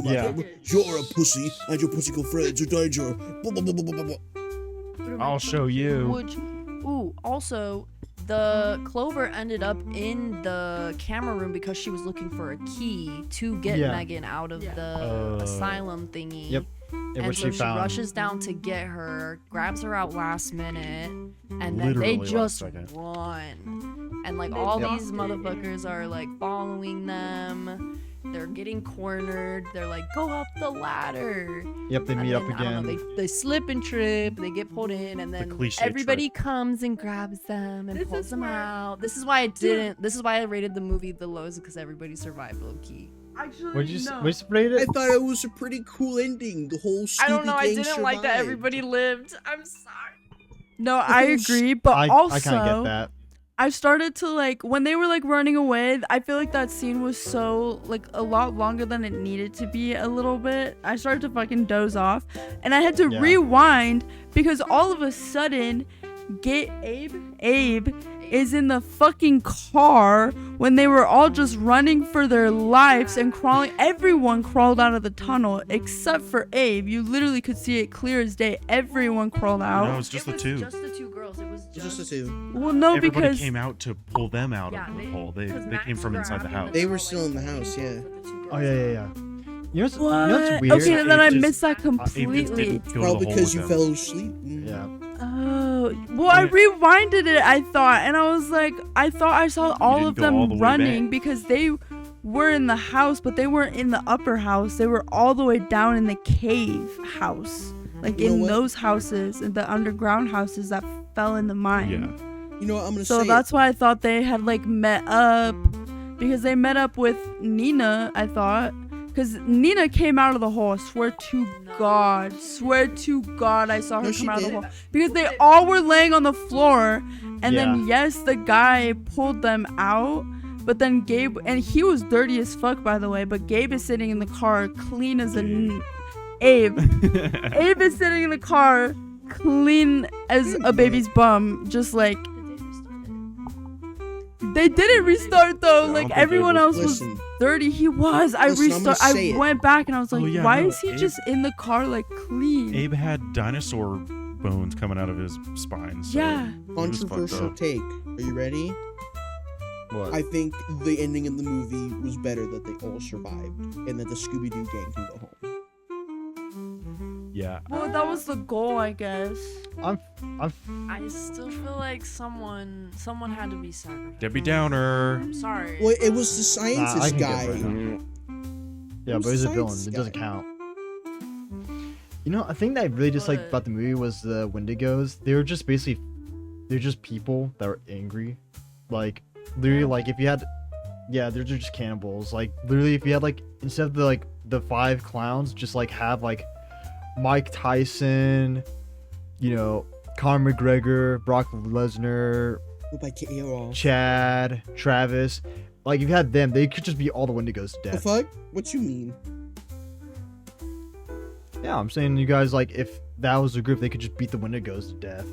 Yeah. You're a pussy, and your pussy friends are danger. Blah, blah, blah, blah, blah, blah. I'll show you. Which, ooh, also, the Clover ended up in the camera room because she was looking for a key to get Yeah. Megan out of Yeah. the asylum thingy. Yep. In And which so she found. rushes down to get her, grabs her out last minute, and then Literally they last just second. run. And like They all Yep. these motherfuckers are like following them. They're getting cornered. They're like, go up the ladder. Yep, they And meet up then, I don't again. know, they slip and trip. They get pulled in, and then cliche everybody comes and grabs them and This pulls is them where- out. This is why I didn't. This is why I rated the movie the lowest, because everybody survived low key. Actually, What did you no. what you rate I it? thought it was a pretty cool ending. The whole Scooby I don't know. I gang didn't like that survived. everybody lived. I'm sorry. No, I whole sh- agree, but I also kind of get that. I started to like when they were like running away. I feel like that scene was so like a lot longer than it needed to be. A little bit. I started to fucking doze off, and I had to Yeah. rewind because all of a sudden, Abe is in the fucking car when they were all just running for their lives and crawling. Everyone crawled out of the tunnel except for Abe. You literally could see it clear as day. Everyone crawled out. No, it's just the two. Just the two girls. It was It's just the two. Well, no, Everybody because came out to pull them out Yeah, of the they- hole. They 'cause came Max from inside the grabbed house. them They and were like, still in the went house, for yeah. the two girls. Oh yeah. You know what's what? weird? Okay, then I Abe just- missed that Abe just completely. didn't go to Probably the hole because you with them. fell asleep. Yeah. Oh, well, I rewinded it, I thought, and I was like, I thought I saw all didn't of go all the them way running back. because they were in the house, but they weren't in the upper house. They were all the way down in the cave house, like You know in what? those houses, in the underground houses that fell in the mine. Yeah. You know what? I'm gonna So say that's why I thought they had like met up, because they met up with Nina, I thought. Because Nina came out of the hole. Swear to God, I saw her No, come she out of the did. hole. Because they all were laying on the floor, and then Yeah. yes, the guy pulled them out. But then Gabe, and he was dirty as fuck, by the way. But Gabe is sitting in the car, clean as Abe. Abe is sitting in the car, clean as a baby's bum, just like. They didn't restart though. I Like don't think everyone Abe else was- was listen. dirty. He was. I Listen, I'm gonna restart. say I it. went back and I was like, Oh, yeah, why no, is he Abe- just in the car like clean? Abe had dinosaur bones coming out of his spine. So Yeah. he was fucked Controversial up. take. Are you ready? What? I think the ending in the movie was better that they all survived and that the Scooby Doo gang can go home. Yeah. Well, that was the goal, I guess. I'm I still feel like someone had to be sacrificed. Debbie Downer. I'm sorry. Well, it was the I scientist can get guy. behind Yeah, Who's but he's a the villain. science It doesn't guy? count. You know, I think that I really disliked But- about the movie was the Wendigos. They were just basically, they're just people that were angry. Like, literally, like if you had, yeah, they're just cannibals. Like, literally, if you had like instead of the like the 5 clowns just like have like Mike Tyson, you know, Conor McGregor, Brock Lesnar, Hope I can't hear all. Chad, Travis. Like, if you had them, they could just be all the Wendigos to The death. fuck? What you mean? Yeah, I'm saying you guys, like, if that was a group, they could just beat the Wendigos to death.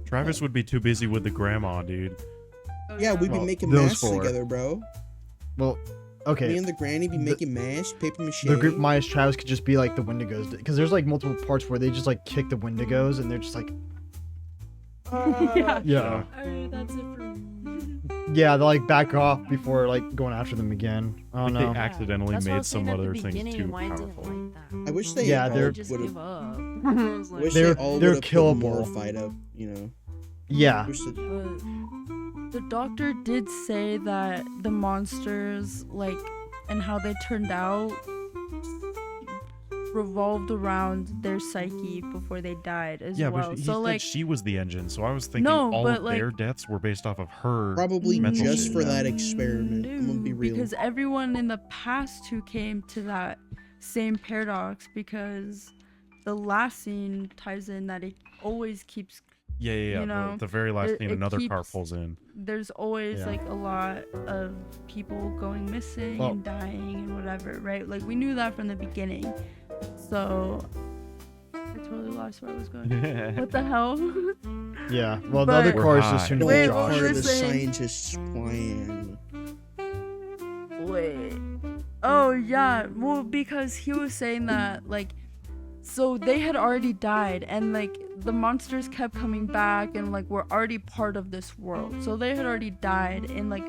Travis would be too busy with the grandma, dude. Yeah, we'd be Well, making those masks 4. together, bro. Well, okay. Me and the granny be making masks, paper mache. The group minus Travis could just be like the Wendigos, because there's like multiple parts where they just like kick the Wendigos and they're just like, Yeah. yeah, Alright, that's it for me. yeah, they like back off before like going after them again. I don't Like, know. they accidentally That's what I made was some saying at the other things beginning too and why I didn't powerful. like that. I wish they Yeah, all they're- Just would've- give up. I was I like, wish They're- they all they're would've put more killable. fight up, you know. Yeah, Wish that- but The doctor did say that the monsters, like, and how they turned out revolved around their psyche before they died as Yeah, well. but he So said like, she was the engine, so I was thinking No, all but, of like- their deaths were based off of her. Probably mental just shit. for that experiment. I'm gonna be no, real. because everyone in the past who came to that same paradox, because the last scene ties in that it always keeps. Yeah. you The, know, the very last it- scene, it another car keeps- pulls in. There's always Yeah. like a lot of people going missing Well- and dying and whatever, right? Like we knew that from the beginning. So I totally lost where I was going. What the hell? yeah. Well, the other But- car is We're just high. tuned to Wait, Josh. what part were of you the saying? scientist's plan. Wait. Oh yeah. Well, because he was saying that like, so they had already died, and like the monsters kept coming back, and like we're already part of this world. So they had already died in like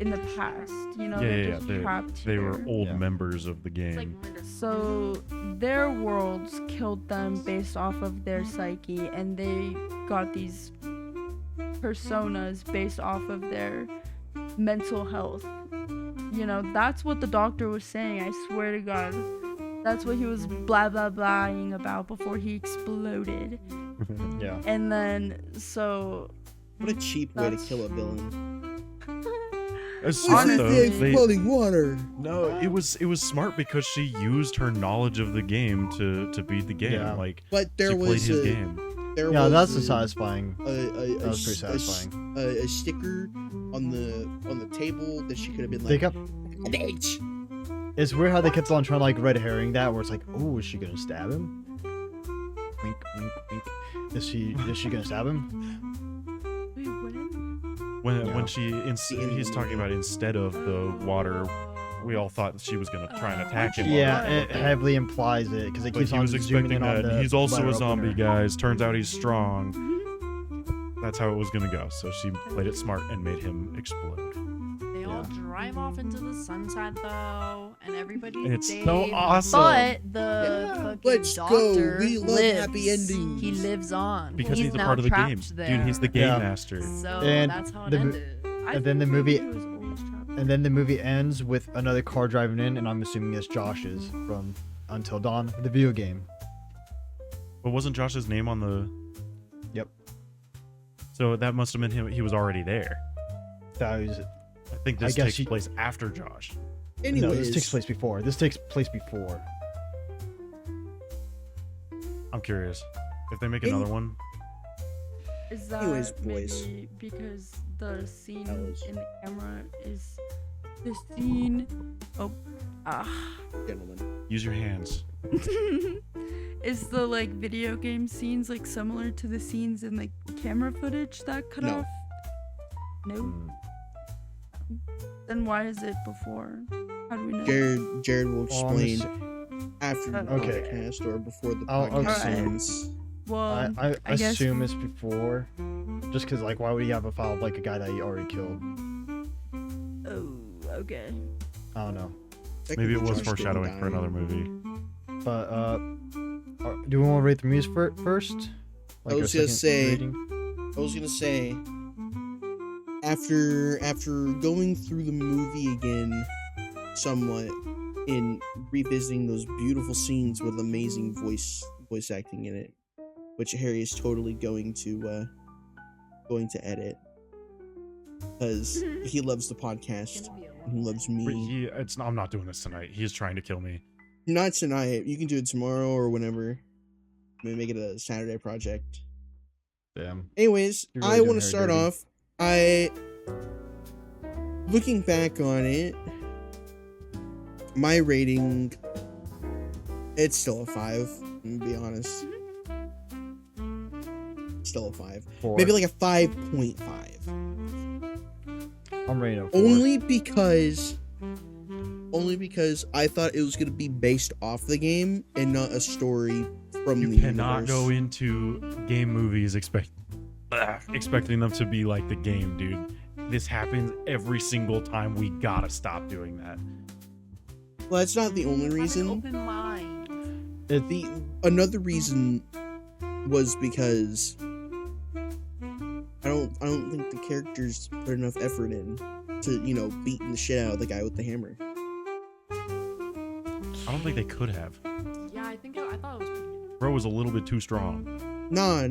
in the past. You know, they're Yeah. just They, trapped they were here. old Yeah. members of the it's like game. So their worlds killed them based off of their psyche, and they got these personas based off of their mental health. You know, that's what the doctor was saying. I swear to God, that's what he was blah blah blahing about before he exploded. Yeah. And then so What a cheap way to That's- kill a villain. It's This smart is though. the They- exploding water. no, it was smart because she used her knowledge of the game to beat the game. Yeah. Like But there she played was his a, game. there Yeah, was that's a a, satisfying. a, That was pretty satisfying. a sticker on the table that she could have been They like, kept. bitch. It's weird how they kept on trying to like red herring that, where it's like, oh, is she gonna stab him? Wink, wink, wink. Is she gonna stab him? wait, when? When Yeah. she The he's talking about instead of the water, we all thought that she was gonna try and attack him. Yeah, on it heavily implies it because it But keeps he on was zooming expecting in on that the he's also letter a zombie, opener. guys. Turns out he's strong. That's how it was gonna go. So she played it smart and made him explode. they all Yeah. drive off into the sunset though, and everybody's It's safe. so awesome. But the fucking let's go. doctor We love lives. happy endings. He lives on Because he's a now part of the game. trapped there. Dude, he's the game Yeah. master. So And that's how it the mo- ended. I And then the think movie- he was always trapped. And then the movie ends with another car driving in, and I'm assuming it's Josh's from Until Dawn, the video game. But wasn't Josh's name on the? Yep. So that must have been him. He was already there. That was I think this I guess takes he- place after Josh. Anyways, no, this takes place before. This takes place before. I'm curious if they make Any- another one. Is that Anyways, boys. maybe because the scene Fellas. in the camera is the scene? Oh, gentlemen. Use your hands. is the like video game scenes like similar to the scenes in like camera footage that cut No. off? No. Mm. Then why is it before? How do we know? Jared will Well, I'm explain assu- after the Okay. podcast or before the I'll- podcast Alright. ends. Well, I I guess- assume it's before, just because like why would you have a file of like a guy that you already killed? oh, okay. I don't know. Maybe it was Josh didn't foreshadowing for die. another movie. But do we want to rate the movies first? I was a gonna second say- rating? I was gonna say, after going through the movie again, somewhat, in revisiting those beautiful scenes with amazing voice acting in it, which Harry is totally going to edit, because he loves the It's podcast. gonna be a who loves But me. I'm not doing this tonight. He's trying to kill me. Not tonight. You can do it tomorrow or whenever. Maybe make it a Saturday project. Damn. Anyways, You're really I doing want to her start dirty. off. Looking back on it, my rating, it's still a 5. I'm gonna be honest. Still a 5. 4. Maybe like a 5.5. I'm rating a 4. Only because I thought it was gonna be based off the game and not a story from You the cannot universe. go into game movies expecting them to be like the game, dude. This happens every single time. We gotta stop doing that. Well, that's not the only Have an reason. open mind. Another reason was because I don't think the characters put enough effort in to, beating the shit out of the guy with the hammer. I don't think they could have. Yeah, I thought it was pretty good. Bro was a little bit too strong. Nah.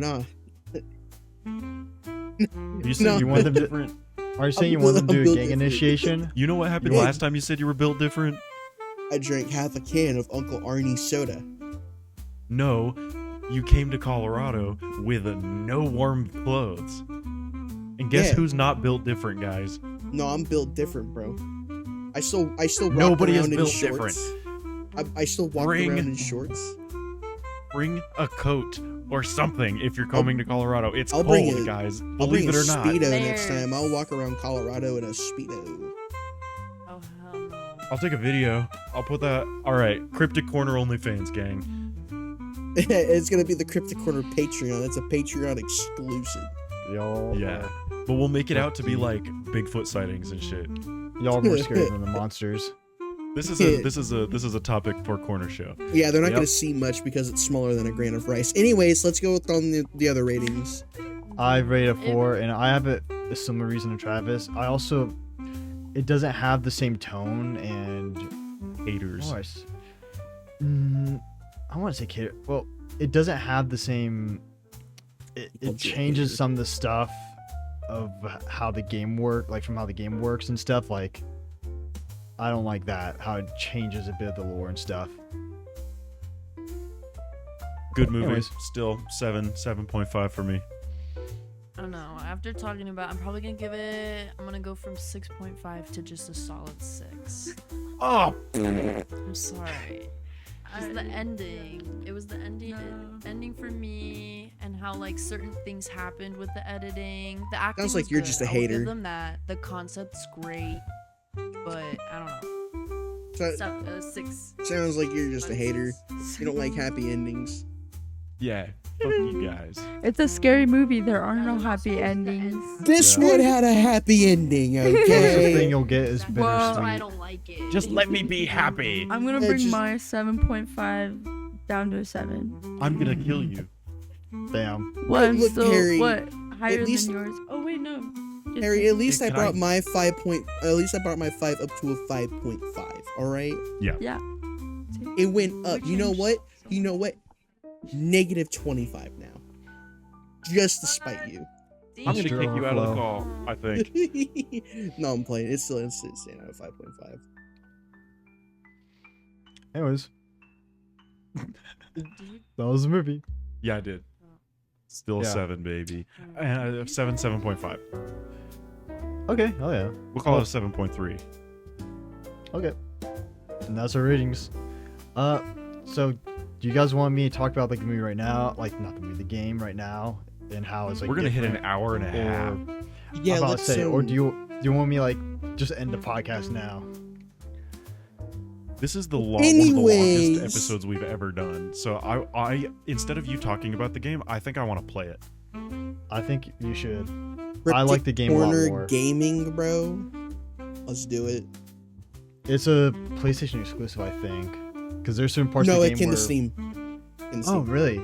You said No. you wanted them different. Are you saying you want them to I'm do a built gang different. initiation? You know what happened Yeah. last time you said you were built different? I drank half a can of Uncle Arnie's soda. No, you came to Colorado with no warm clothes. And guess Yeah. who's not built different, guys? No, I'm built different, bro. I still rock Nobody is around in built shorts. I still walk Bring- around in shorts. Bring a coat or something if you're coming to Colorado. It's I'll cold, bring a- guys. I'll bring Believe a it or not. Speedo next Layers. time. I'll walk around Colorado in a Speedo. Oh hell no. I'll take a video. I'll put that. All right, Cryptic Corner OnlyFans gang. It's gonna be the Cryptic Corner Patreon. That's a Patreon exclusive. Y'all. Yeah, but we'll make it out to be like Bigfoot sightings and shit. Y'all are more scary than the monsters. This is a topic for Corner Show. Yeah, they're not Yep. gonna see much because it's smaller than a grain of rice. Anyways, let's go with on the other ratings. I rate a 4, and I have a similar reason to Travis. It doesn't have the same tone and Haters. I want to say cater. Well, it doesn't have the same. It People changes hater. some of the stuff of how the game from how the game works and stuff. Like, I don't like that. How it changes a bit of the lore and stuff. Good movie. Anyways. Still 7.5 for me. I don't know. After talking about, I'm probably gonna I'm gonna go from 6.5 to just a solid 6. Oh, I'm sorry. It's the ending. It was the ending. No. Ending for me, and how like certain things happened with the editing. The acting. Sounds like was you're good. just a I will hater. give them that. The concept's great, but I don't know. So, 6. sounds like you're just a hater. You don't like happy endings. yeah. Fuck you guys. It's a scary movie. There are That no was also happy the endings. end. This Yeah. one had a happy ending, The thing okay? you'll get is That's Well- why I bittersweet. don't like it. Just let me be happy. I'm gonna Yeah, bring just- my 7.5 down to a 7. I'm gonna kill you. Damn. What? I'm look, still Harry, higher least- than yours? Oh wait, no. Just Harry, kidding. at least I Can brought I- my 5 point. At least I brought my 5 up to a 5.5. All right, Yeah. it went up. We You know changed what? You know what? Negative 25 now, just to spite you. I'm gonna kick Mr. you out of the Overflow. call. I think. No, I'm playing. It's staying at a 5.5. Anyways, Did you- that was the movie. Yeah, I did. Still Yeah. 7, baby. And 7.5. Okay. Oh yeah. We'll call it a 7.3. Okay. And that's our ratings. So do you guys want me to talk about like the movie right now? Like not the movie, the game right now, and how it's like. We're gonna hit an different? hour and a half. Or, Yeah, I'm about to let's say, or um, do you want me like just end the podcast now? This is one of the longest Anyways. episodes we've ever done. So I instead of you talking about the game, I think I want to play it. I think you should. Cryptic I like the game a lot Corner more. Gaming, bro. Let's do it. It's a PlayStation exclusive, I think, because there's certain parts No, of the it game can where. to Steam. In Oh, Steam. really?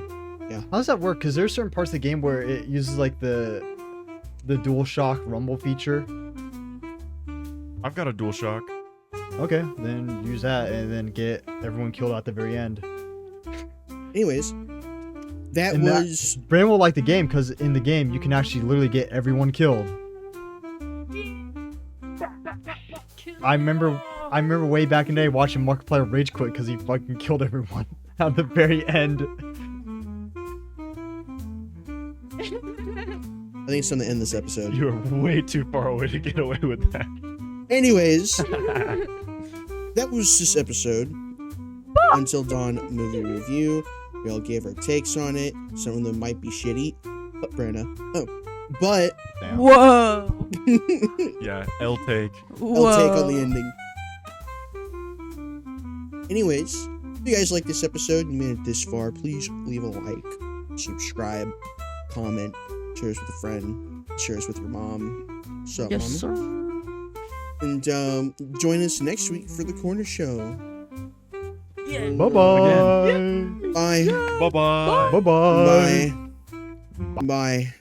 Yeah. How does that work? Because there's certain parts of the game where it uses like the DualShock rumble feature. I've got a DualShock. Okay, then use that and then get everyone killed at the very end. Anyways, that And that- was Brandon will like the game because in the game you can actually literally get everyone killed. I remember way back in the day watching Markiplier rage quit because he fucking killed everyone at the very end. I think it's time to end this episode. You are way too far away to get away with that. Anyways, that was this episode. Until Dawn movie review. We all gave our takes on it. Some of them might be shitty. But Brenna. Oh. But Damn. Whoa. Yeah, L take. Whoa. I'll take on the ending. Anyways, if you guys like this episode and you made it this far, please leave a like, subscribe, comment, share us with a friend, share us with your mom. Sup, Yes, mama? sir. And join us next week for the corner show. Yeah. Bye bye. Bye. Bye bye. Bye bye. Bye. Bye.